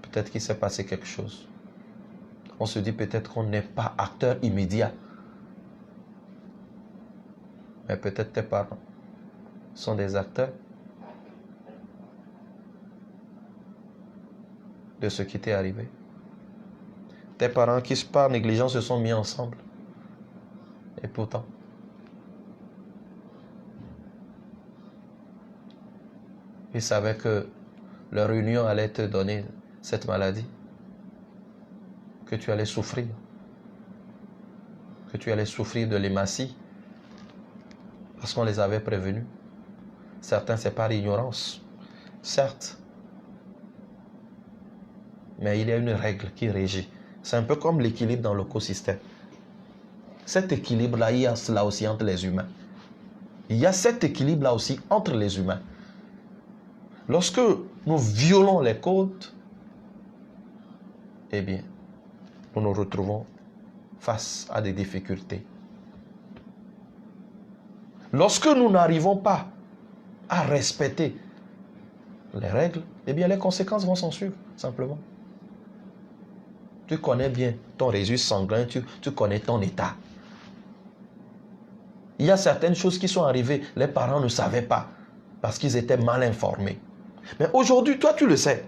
peut-être qu'il s'est passé quelque chose. On se dit peut-être qu'on n'est pas acteur immédiat. Mais peut-être tes parents sont des acteurs de ce qui t'est arrivé. Tes parents qui, par négligence, se sont mis ensemble. Et pourtant, ils savaient que leur union allait te donner cette maladie, que tu allais souffrir, de l'hématie, parce qu'on les avait prévenus. Certains, c'est par ignorance, certes, mais il y a une règle qui régit. C'est un peu comme l'équilibre dans l'écosystème. Cet équilibre-là, il y a cela aussi entre les humains. Il y a cet équilibre-là aussi entre les humains. Lorsque nous violons les codes, eh bien, nous nous retrouvons face à des difficultés. Lorsque nous n'arrivons pas à respecter les règles, eh bien, les conséquences vont s'en suivre, simplement. Tu connais bien ton registre sanguin, tu connais ton état. Il y a certaines choses qui sont arrivées, les parents ne savaient pas, parce qu'ils étaient mal informés. Mais aujourd'hui, toi, tu le sais.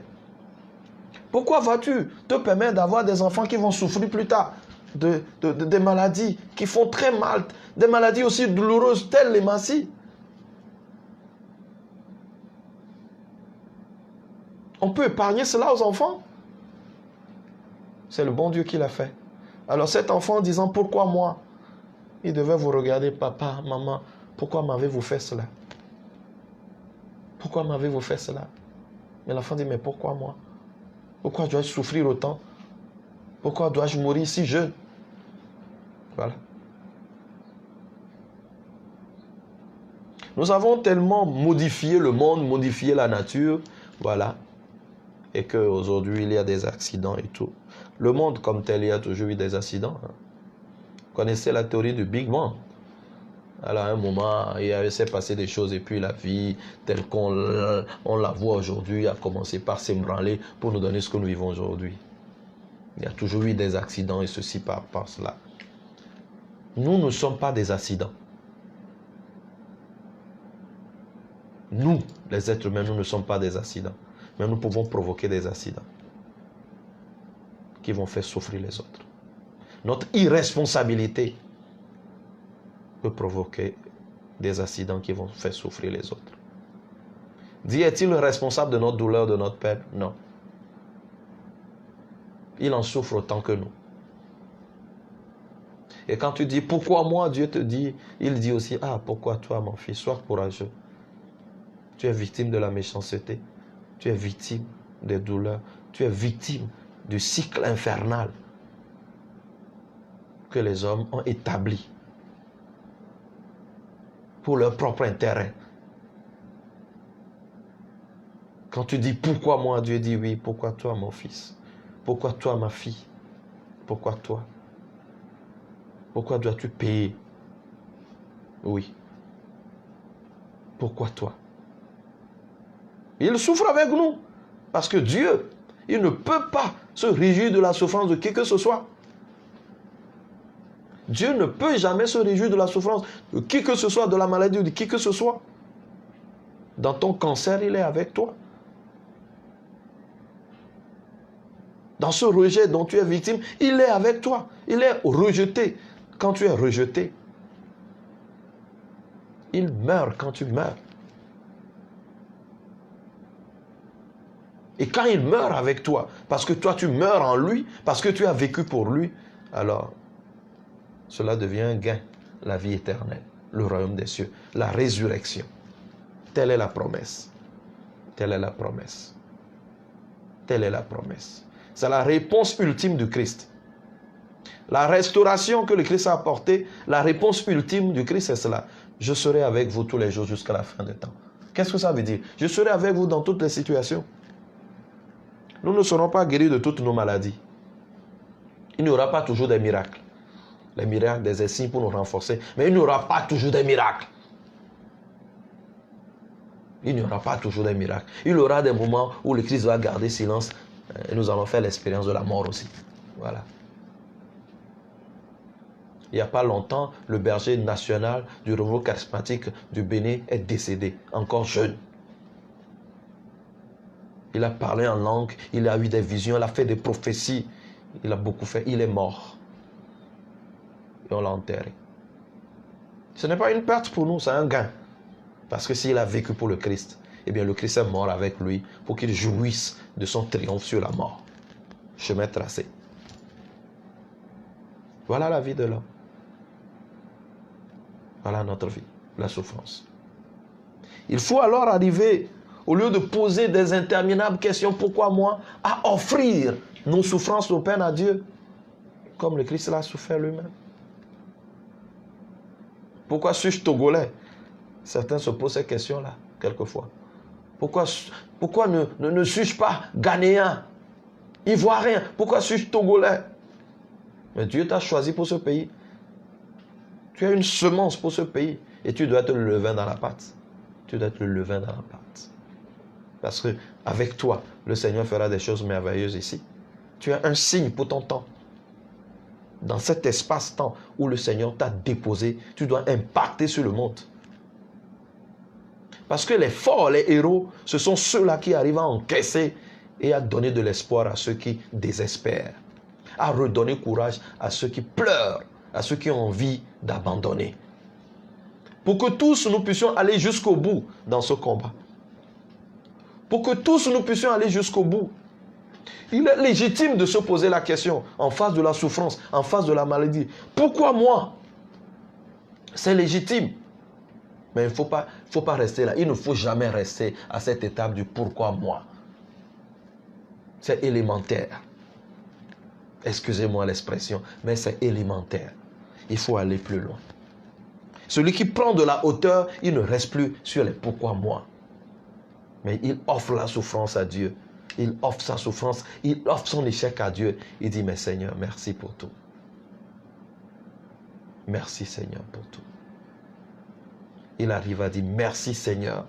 Pourquoi vas-tu te permettre d'avoir des enfants qui vont souffrir plus tard des maladies qui font très mal, des maladies aussi douloureuses telles l'hématie? On peut épargner cela aux enfants. C'est le bon Dieu qui l'a fait. Alors cet enfant disant, pourquoi moi? Il devait vous regarder, papa, maman, pourquoi m'avez-vous fait cela? Pourquoi m'avez-vous fait cela? Mais l'enfant dit, mais pourquoi moi? Pourquoi dois-je souffrir autant? Pourquoi dois-je mourir si jeune? Voilà. Nous avons tellement modifié le monde, modifié la nature, voilà, et qu'aujourd'hui, il y a des accidents et tout. Le monde comme tel, il y a toujours eu des accidents. Vous connaissez la théorie du Big Bang? Alors à un moment, il s'est passé des choses et puis la vie, telle qu'on la voit aujourd'hui, a commencé par s'ébranler pour nous donner ce que nous vivons aujourd'hui. Il y a toujours eu des accidents et ceci par cela. Nous ne sommes pas des accidents. Nous, les êtres humains, nous ne sommes pas des accidents. Mais nous pouvons provoquer des accidents qui vont faire souffrir les autres. Notre irresponsabilité peut provoquer des accidents qui vont faire souffrir les autres. Dieu est-il responsable de notre douleur, de notre peine? Non. Il en souffre autant que nous. Et quand tu dis, pourquoi moi, Dieu te dit, il dit aussi, ah, pourquoi toi, mon fils, sois courageux. Tu es victime de la méchanceté. Tu es victime des douleurs. Tu es victime du cycle infernal que les hommes ont établi pour leur propre intérêt. Quand tu dis pourquoi moi, Dieu dit oui, pourquoi toi mon fils? Pourquoi toi ma fille? Pourquoi toi? Pourquoi dois-tu payer? Oui. Pourquoi toi? Il souffre avec nous. Parce que Dieu, il ne peut pas se réjouir de la souffrance de qui que ce soit. Dieu ne peut jamais se réjouir de la souffrance de qui que ce soit, de la maladie ou de qui que ce soit. Dans ton cancer, il est avec toi. Dans ce rejet dont tu es victime, il est avec toi. Il est rejeté. Quand tu es rejeté, il meurt quand tu meurs. Et quand il meurt avec toi, parce que toi tu meurs en lui, parce que tu as vécu pour lui, alors cela devient un gain, la vie éternelle, le royaume des cieux, la résurrection. Telle est la promesse. Telle est la promesse. Telle est la promesse. C'est la réponse ultime du Christ. La restauration que le Christ a apportée, la réponse ultime du Christ, c'est cela. Je serai avec vous tous les jours jusqu'à la fin des temps. Qu'est-ce que ça veut dire? Je serai avec vous dans toutes les situations. Nous ne serons pas guéris de toutes nos maladies. Il n'y aura pas toujours des miracles. Les miracles, des signes pour nous renforcer. Mais il n'y aura pas toujours des miracles. Il n'y aura pas toujours des miracles. Il y aura des moments où le Christ va garder silence et nous allons faire l'expérience de la mort aussi. Voilà. Il n'y a pas longtemps, le berger national du renouveau charismatique du Bénin est décédé, encore jeune. Il a parlé en langue, il a eu des visions, il a fait des prophéties. Il a beaucoup fait, il est mort. Et on l'a enterré. Ce n'est pas une perte pour nous, c'est un gain. Parce que s'il a vécu pour le Christ, eh bien le Christ est mort avec lui pour qu'il jouisse de son triomphe sur la mort. Chemin tracé. Voilà la vie de l'homme. Voilà notre vie, la souffrance. Il faut alors arriver, au lieu de poser des interminables questions, pourquoi moi, à offrir nos souffrances au Père à Dieu, comme le Christ l'a souffert lui-même. Pourquoi suis-je togolais? Certains se posent ces questions-là, quelquefois. Pourquoi ne suis-je pas ghanéen, ivoirien? Pourquoi suis-je togolais? Mais Dieu t'a choisi pour ce pays. Tu as une semence pour ce pays et tu dois être le levain dans la pâte. Tu dois être le levain dans la pâte. Parce que avec toi, le Seigneur fera des choses merveilleuses ici. Tu as un signe pour ton temps. Dans cet espace-temps où le Seigneur t'a déposé, tu dois impacter sur le monde. Parce que les forts, les héros, ce sont ceux-là qui arrivent à encaisser et à donner de l'espoir à ceux qui désespèrent. À redonner courage à ceux qui pleurent, à ceux qui ont envie d'abandonner. Pour que tous nous puissions aller jusqu'au bout dans ce combat. Pour que tous nous puissions aller jusqu'au bout. Il est légitime de se poser la question en face de la souffrance, en face de la maladie. Pourquoi moi? C'est légitime. Mais il ne faut pas rester là. Il ne faut jamais rester à cette étape du pourquoi moi. C'est élémentaire. Excusez-moi l'expression, mais c'est élémentaire. Il faut aller plus loin. Celui qui prend de la hauteur, il ne reste plus sur les pourquoi moi. Mais il offre la souffrance à Dieu. Il offre sa souffrance, il offre son échec à Dieu. Il dit, mais Seigneur, merci pour tout. Merci Seigneur pour tout. Il arrive à dire, merci Seigneur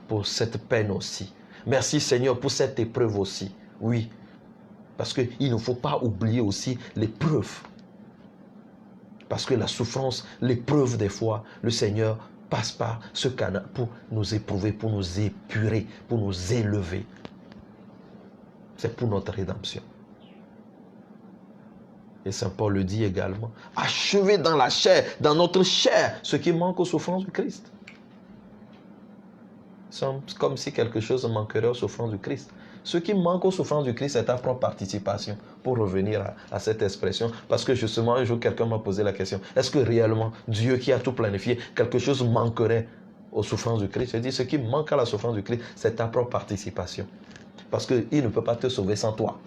pour cette peine aussi. Merci Seigneur pour cette épreuve aussi. Oui, parce qu'il ne faut pas oublier aussi l'épreuve. Parce que la souffrance, l'épreuve des fois, le Seigneur passe par ce canal pour nous éprouver, pour nous épurer, pour nous élever. C'est pour notre rédemption. Et Saint Paul le dit également. Achevez dans la chair, dans notre chair, ce qui manque aux souffrances du Christ. C'est comme si quelque chose manquerait aux souffrances du Christ. Ce qui manque aux souffrances du Christ, c'est ta propre participation. Pour revenir à cette expression, parce que justement, un jour, quelqu'un m'a posé la question. Est-ce que réellement, Dieu qui a tout planifié, quelque chose manquerait aux souffrances du Christ? Je dis, ce qui manque à la souffrance du Christ, c'est ta propre participation. Parce qu'il ne peut pas te sauver sans toi.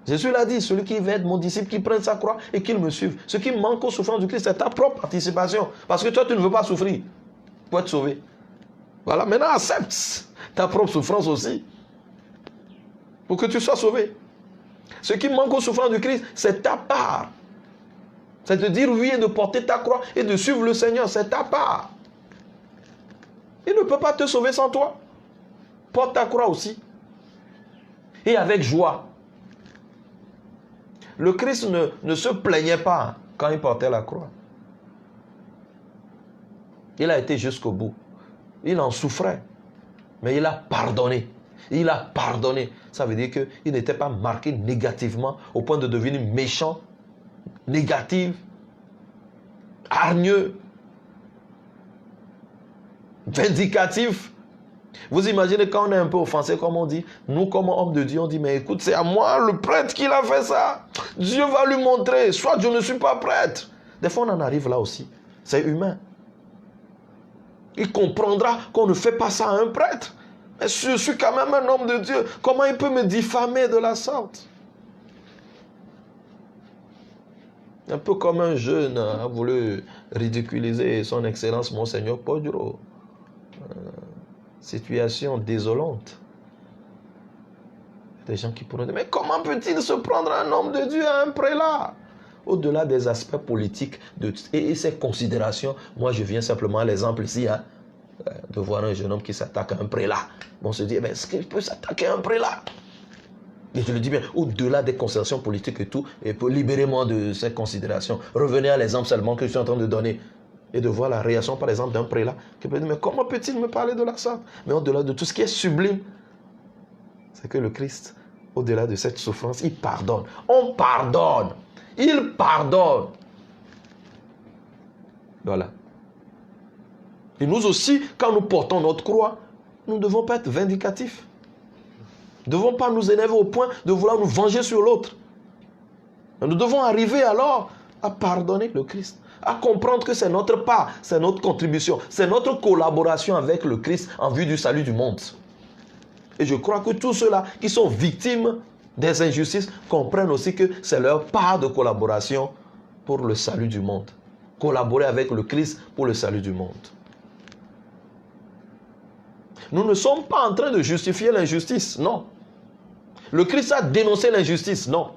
Jésus l'a dit, celui qui veut être mon disciple, qui prenne sa croix et qu'il me suive. Ce qui manque aux souffrances du Christ, c'est ta propre participation. Parce que toi, tu ne veux pas souffrir pour être sauvé. Voilà, maintenant accepte ta propre souffrance aussi. Pour que tu sois sauvé. Ce qui manque aux souffrances du Christ, c'est ta part. C'est de dire oui et de porter ta croix et de suivre le Seigneur. C'est ta part. Il ne peut pas te sauver sans toi. Porte ta croix aussi. Et avec joie. Le Christ ne se plaignait pas quand il portait la croix. Il a été jusqu'au bout. Il en souffrait. Mais il a pardonné. Il a pardonné. Ça veut dire qu'il n'était pas marqué négativement au point de devenir méchant, négatif, hargneux, vindicatif. Vous imaginez quand on est un peu offensé, comme on dit, nous comme hommes de Dieu, on dit, mais écoute, c'est à moi, le prêtre, qui l'a fait ça. Dieu va lui montrer, soit je ne suis pas prêtre. Des fois, on en arrive là aussi. C'est humain. Il comprendra qu'on ne fait pas ça à un prêtre. Mais je suis quand même un homme de Dieu. Comment il peut me diffamer de la sorte? Un peu comme un jeune a voulu ridiculiser son excellence, Monseigneur Poduro. Situation désolante. Des gens qui pourraient dire, mais comment peut-il se prendre un homme de Dieu à un prélat? Au-delà des aspects politiques et ces considérations, moi je viens simplement à l'exemple ici, de voir un jeune homme qui s'attaque à un prélat. On se dit, mais est-ce qu'il peut s'attaquer à un prélat? Et je le dis bien, au-delà des considérations politiques et tout, et libérez-moi de ces considérations. Revenez à l'exemple seulement que je suis en train de donner. Et de voir la réaction, par exemple, d'un prélat qui peut dire, mais comment peut-il me parler de la sorte? Mais au-delà de tout ce qui est sublime, c'est que le Christ, au-delà de cette souffrance, il pardonne. On pardonne. Il pardonne. Voilà. Et nous aussi, quand nous portons notre croix, nous ne devons pas être vindicatifs. Nous ne devons pas nous énerver au point de vouloir nous venger sur l'autre. Nous devons arriver alors à pardonner le Christ, à comprendre que c'est notre part, c'est notre contribution, c'est notre collaboration avec le Christ en vue du salut du monde. Et je crois que tous ceux-là qui sont victimes des injustices comprennent aussi que c'est leur part de collaboration pour le salut du monde. Collaborer avec le Christ pour le salut du monde. Nous ne sommes pas en train de justifier l'injustice, non. Le Christ a dénoncé l'injustice, non.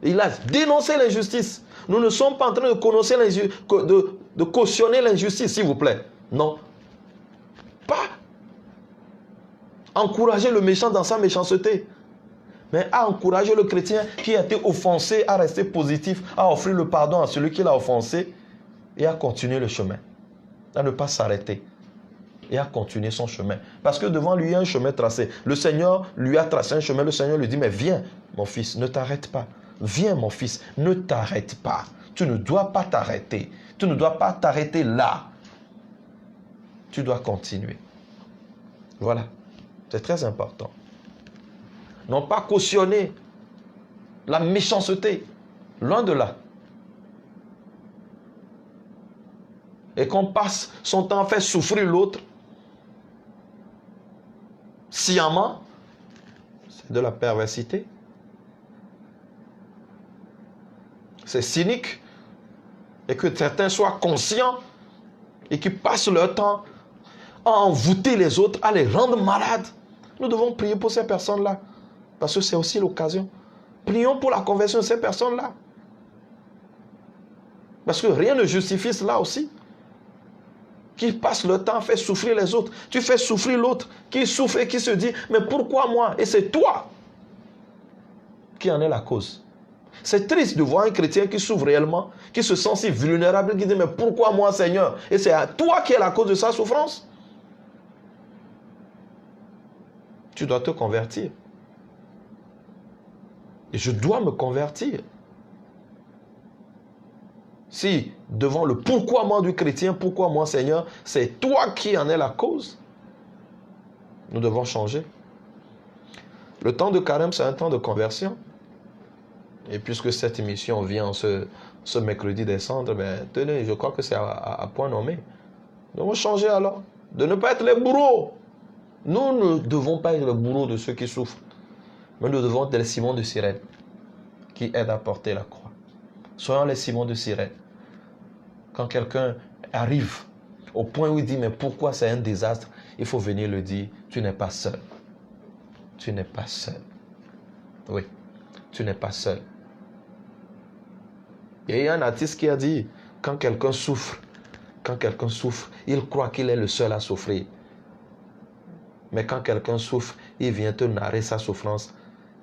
Il a dénoncé l'injustice. Nous ne sommes pas en train de cautionner l'injustice, s'il vous plaît. Non. Pas encourager le méchant dans sa méchanceté, mais à encourager le chrétien qui a été offensé à rester positif, à offrir le pardon à celui qui l'a offensé et à continuer le chemin, à ne pas s'arrêter et à continuer son chemin. Parce que devant lui, il y a un chemin tracé. Le Seigneur lui a tracé un chemin. Le Seigneur lui dit, mais viens, mon fils, ne t'arrête pas. Viens, mon fils, ne t'arrête pas. Tu ne dois pas t'arrêter. Tu ne dois pas t'arrêter là. Tu dois continuer. Voilà. C'est très important. Non pas cautionner la méchanceté. Loin de là. Et qu'on passe son temps à faire souffrir l'autre sciemment, c'est de la perversité. C'est cynique. Et que certains soient conscients et qui passent leur temps à envoûter les autres, à les rendre malades. Nous devons prier pour ces personnes-là. Parce que c'est aussi l'occasion. Prions pour la conversion de ces personnes-là. Parce que rien ne justifie cela aussi. Qui passent le temps à faire souffrir les autres. Tu fais souffrir l'autre, qui souffre et qui se dit, mais pourquoi moi? Et c'est toi qui en est la cause. C'est triste de voir un chrétien qui souffre réellement, qui se sent si vulnérable, qui dit, mais pourquoi moi, Seigneur? Et c'est à toi qui es la cause de sa souffrance. Tu dois te convertir. Et je dois me convertir. Si, devant le pourquoi moi du chrétien, pourquoi moi Seigneur, c'est toi qui en es la cause, nous devons changer. Le temps de carême, c'est un temps de conversion. Et puisque cette émission vient ce mercredi des cendres, ben, tenez, je crois que c'est à point nommé. Nous devons changer alors. De ne pas être les bourreaux. Nous ne devons pas être les bourreaux de ceux qui souffrent. Mais nous devons être les Simons de Cyrène qui aident à porter la croix. Soyons les Simons de Cyrène. Quand quelqu'un arrive au point où il dit, mais pourquoi c'est un désastre, il faut venir le dire, tu n'es pas seul. Tu n'es pas seul. Oui, tu n'es pas seul. Et il y a un artiste qui a dit, quand quelqu'un souffre, il croit qu'il est le seul à souffrir. Mais quand quelqu'un souffre, il vient te narrer sa souffrance.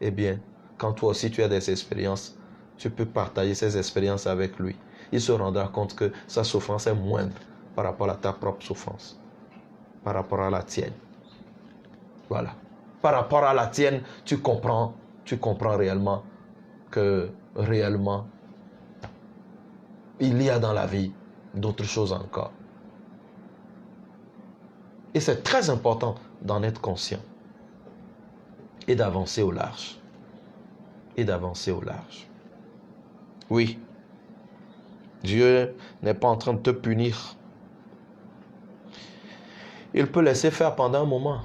Eh bien, quand toi aussi tu as des expériences, tu peux partager ces expériences avec lui. Il se rendra compte que sa souffrance est moindre par rapport à ta propre souffrance. Par rapport à la tienne. Voilà. Par rapport à la tienne, tu comprends réellement que réellement, il y a dans la vie d'autres choses encore. Et c'est très important d'en être conscient. Et d'avancer au large. Et d'avancer au large. Oui. Dieu n'est pas en train de te punir. Il peut laisser faire pendant un moment,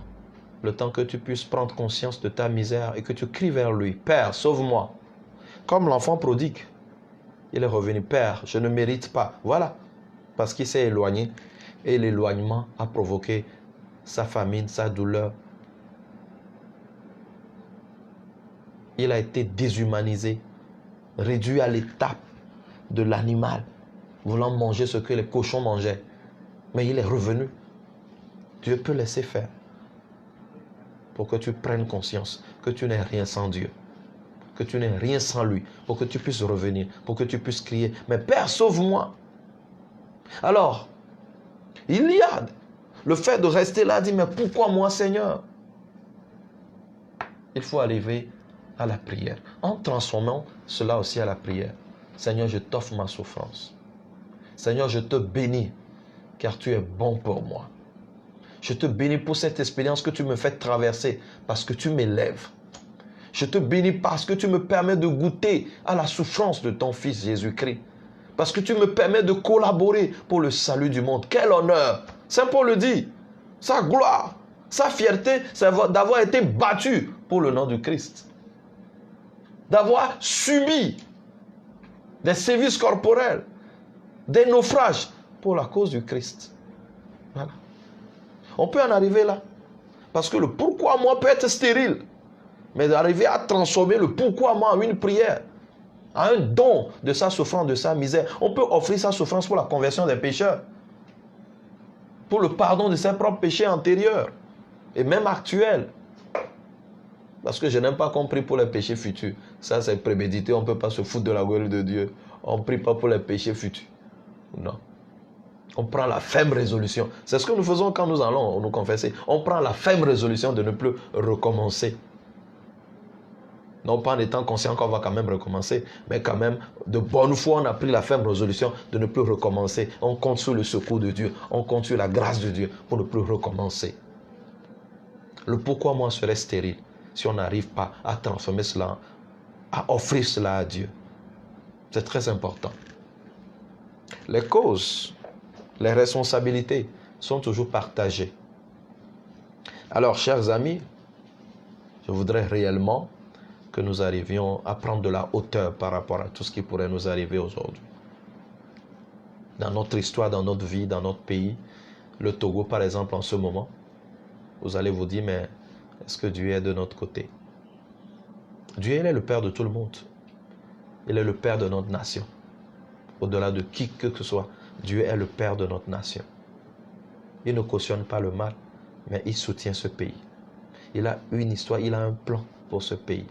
le temps que tu puisses prendre conscience de ta misère et que tu cries vers lui. Père, sauve-moi. Comme l'enfant prodigue. Il est revenu. Père, je ne mérite pas. Voilà. Parce qu'il s'est éloigné. Et l'éloignement a provoqué sa famine, sa douleur. Il a été déshumanisé. Réduit à l'état de l'animal, voulant manger ce que les cochons mangeaient. Mais il est revenu. Dieu peut laisser faire pour que tu prennes conscience que tu n'es rien sans Dieu, que tu n'es rien sans lui, pour que tu puisses revenir, pour que tu puisses crier, mais Père, sauve-moi. Alors, il y a le fait de rester là, dit, mais pourquoi moi, Seigneur? Il faut arriver à la prière, en transformant cela aussi à la prière. Seigneur, je t'offre ma souffrance. Seigneur, je te bénis, car tu es bon pour moi. Je te bénis pour cette expérience que tu me fais traverser parce que tu m'élèves. Je te bénis parce que tu me permets de goûter à la souffrance de ton Fils Jésus-Christ. Parce que tu me permets de collaborer pour le salut du monde. Quel honneur! Saint Paul le dit. Sa gloire, sa fierté, c'est d'avoir été battu pour le nom du Christ. D'avoir subi des sévices corporels, des naufrages pour la cause du Christ. Voilà. On peut en arriver là. Parce que le pourquoi moi peut être stérile. Mais d'arriver à transformer le pourquoi moi en une prière, en un don de sa souffrance, de sa misère. On peut offrir sa souffrance pour la conversion des pécheurs, pour le pardon de ses propres péchés antérieurs et même actuels. Parce que je n'aime pas qu'on prie pour les péchés futurs. Ça, c'est prémédité. On ne peut pas se foutre de la gueule de Dieu. On ne prie pas pour les péchés futurs. Non. On prend la ferme résolution. C'est ce que nous faisons quand nous allons nous confesser. On prend la ferme résolution de ne plus recommencer. Non pas en étant conscient qu'on va quand même recommencer, mais quand même, de bonne foi, on a pris la ferme résolution de ne plus recommencer. On compte sur le secours de Dieu. On compte sur la grâce de Dieu pour ne plus recommencer. Le pourquoi moi serait stérile si on n'arrive pas à transformer cela, à offrir cela à Dieu. C'est très important. Les causes, les responsabilités sont toujours partagées. Alors, chers amis, je voudrais réellement que nous arrivions à prendre de la hauteur par rapport à tout ce qui pourrait nous arriver aujourd'hui. Dans notre histoire, dans notre vie, dans notre pays, le Togo par exemple en ce moment, vous allez vous dire, mais est-ce que Dieu est de notre côté? Dieu, il est le Père de tout le monde. Il est le Père de notre nation. Au-delà de qui que ce soit, Dieu est le Père de notre nation. Il ne cautionne pas le mal, mais il soutient ce pays. Il a une histoire, il a un plan pour ce pays.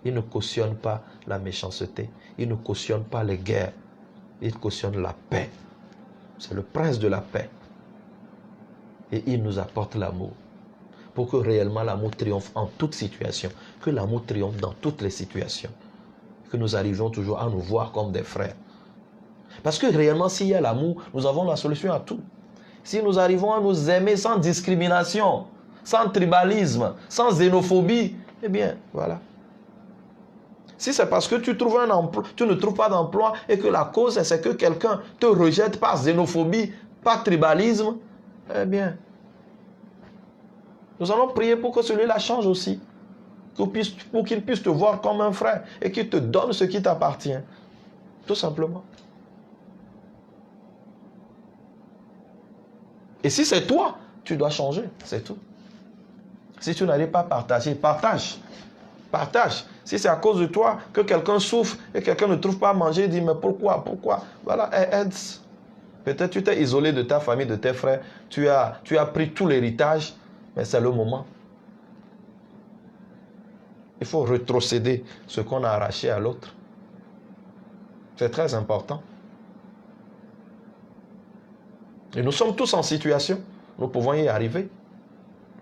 Il ne cautionne pas la méchanceté. Il ne cautionne pas les guerres. Il cautionne la paix. C'est le prince de la paix. Et il nous apporte l'amour. Pour que réellement l'amour triomphe en toute situation. Que l'amour triomphe dans toutes les situations. Que nous arrivions toujours à nous voir comme des frères. Parce que réellement, s'il y a l'amour, nous avons la solution à tout. Si nous arrivons à nous aimer sans discrimination, sans tribalisme, sans xénophobie, eh bien, voilà. Si c'est parce que tu trouves un emploi, tu ne trouves pas d'emploi et que la cause c'est que quelqu'un te rejette par xénophobie, par tribalisme, eh bien, nous allons prier pour que celui-là change aussi. Pour qu'il puisse te voir comme un frère et qu'il te donne ce qui t'appartient. Tout simplement. Et si c'est toi, tu dois changer, c'est tout. Si tu n'arrives pas à partager, partage. Partage. Si c'est à cause de toi que quelqu'un souffre et quelqu'un ne trouve pas à manger, dis mais pourquoi? Voilà, aide. Peut-être tu t'es isolé de ta famille, de tes frères, tu as pris tout l'héritage, mais c'est le moment. Il faut rétrocéder ce qu'on a arraché à l'autre. C'est très important. Et nous sommes tous en situation. Nous pouvons y arriver.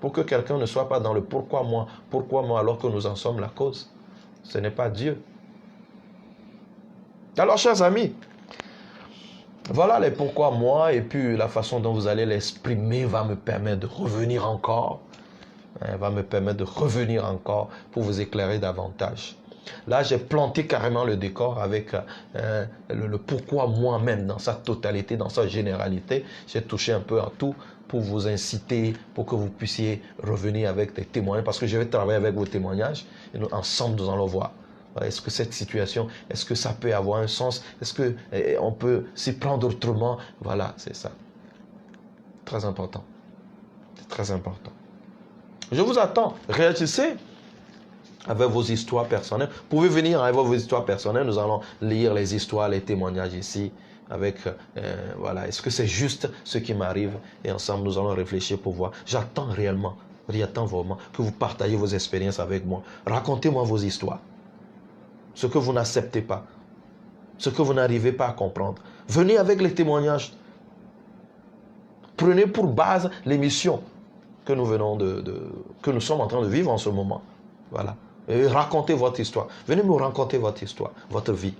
Pour que quelqu'un ne soit pas dans le pourquoi moi alors que nous en sommes la cause. Ce n'est pas Dieu. Alors, chers amis, voilà les pourquoi moi, et puis la façon dont vous allez l'exprimer va me permettre de revenir encore. Va me permettre de revenir encore pour vous éclairer davantage. Là, j'ai planté carrément le décor avec le pourquoi moi-même dans sa totalité, dans sa généralité. J'ai touché un peu à tout pour vous inciter, pour que vous puissiez revenir avec des témoignages, parce que je vais travailler avec vos témoignages et nous, ensemble, nous allons voir. Est-ce que cette situation, est-ce que ça peut avoir un sens? Est-ce qu'on peut s'y prendre autrement? Voilà, c'est ça. Très important. C'est très important. Je vous attends. Réagissez avec vos histoires personnelles. Vous pouvez venir avec vos histoires personnelles. Nous allons lire les histoires, les témoignages ici. Avec, voilà, est-ce que c'est juste ce qui m'arrive? Et ensemble, nous allons réfléchir pour voir. J'attends réellement, j'attends vraiment que vous partagiez vos expériences avec moi. Racontez-moi vos histoires. Ce que vous n'acceptez pas. Ce que vous n'arrivez pas à comprendre. Venez avec les témoignages. Prenez pour base l'émission que nous venons que nous sommes en train de vivre en ce moment. Voilà. Et racontez votre histoire. Venez me raconter votre histoire, votre vie.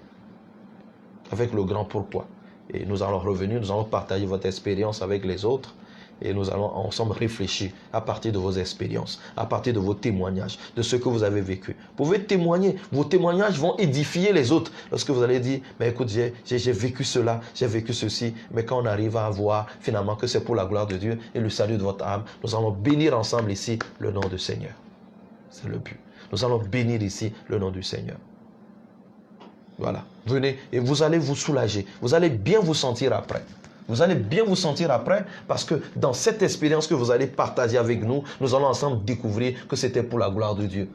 Avec le grand pourquoi. Et nous allons revenir, nous allons partager votre expérience avec les autres. et nous allons ensemble réfléchir à partir de vos expériences, à partir de vos témoignages, de ce que vous avez vécu. Vous pouvez témoigner, vos témoignages vont édifier les autres. Lorsque vous allez dire, mais écoute, j'ai vécu cela, j'ai vécu ceci, mais quand on arrive à voir finalement que c'est pour la gloire de Dieu et le salut de votre âme, nous allons bénir ensemble ici le nom du Seigneur. C'est le but. Nous allons bénir ici le nom du Seigneur. Voilà. Venez et vous allez vous soulager. Vous allez bien vous sentir après. Vous allez bien vous sentir après parce que dans cette expérience que vous allez partager avec nous, nous allons ensemble découvrir que c'était pour la gloire de Dieu.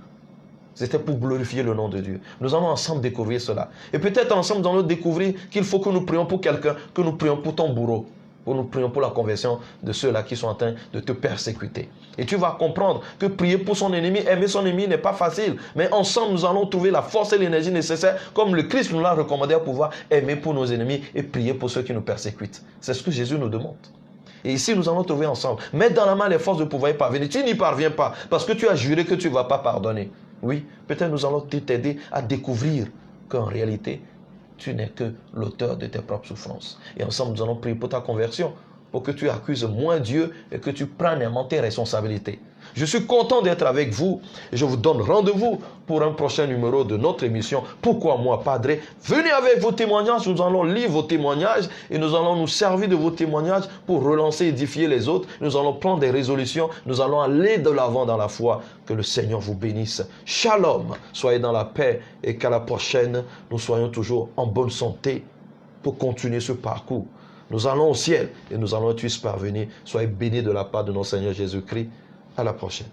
C'était pour glorifier le nom de Dieu. Nous allons ensemble découvrir cela. Et peut-être ensemble, nous allons découvrir qu'il faut que nous prions pour quelqu'un, que nous prions pour ton bourreau. Que nous prions pour la conversion de ceux-là qui sont en train de te persécuter. Et tu vas comprendre que prier pour son ennemi, aimer son ennemi n'est pas facile. Mais ensemble, nous allons trouver la force et l'énergie nécessaires, comme le Christ nous l'a recommandé, à pouvoir aimer pour nos ennemis et prier pour ceux qui nous persécutent. C'est ce que Jésus nous demande. Et ici, nous allons trouver ensemble. Mettre dans la main les forces de pouvoir y parvenir. Tu n'y parviens pas parce que tu as juré que tu ne vas pas pardonner. Oui, peut-être nous allons t'aider à découvrir qu'en réalité, tu n'es que l'auteur de tes propres souffrances. Et ensemble, nous allons prier pour ta conversion, pour que tu accuses moins Dieu et que tu prennes vraiment tes responsabilités. Je suis content d'être avec vous et je vous donne rendez-vous pour un prochain numéro de notre émission « Pourquoi moi, Padre ?» Venez avec vos témoignages, nous allons lire vos témoignages et nous allons nous servir de vos témoignages pour relancer et édifier les autres. Nous allons prendre des résolutions, nous allons aller de l'avant dans la foi. Que le Seigneur vous bénisse. Shalom, soyez dans la paix et qu'à la prochaine, nous soyons toujours en bonne santé pour continuer ce parcours. Nous allons au ciel et nous allons tous parvenir. Soyez bénis de la part de notre Seigneur Jésus-Christ. À la prochaine.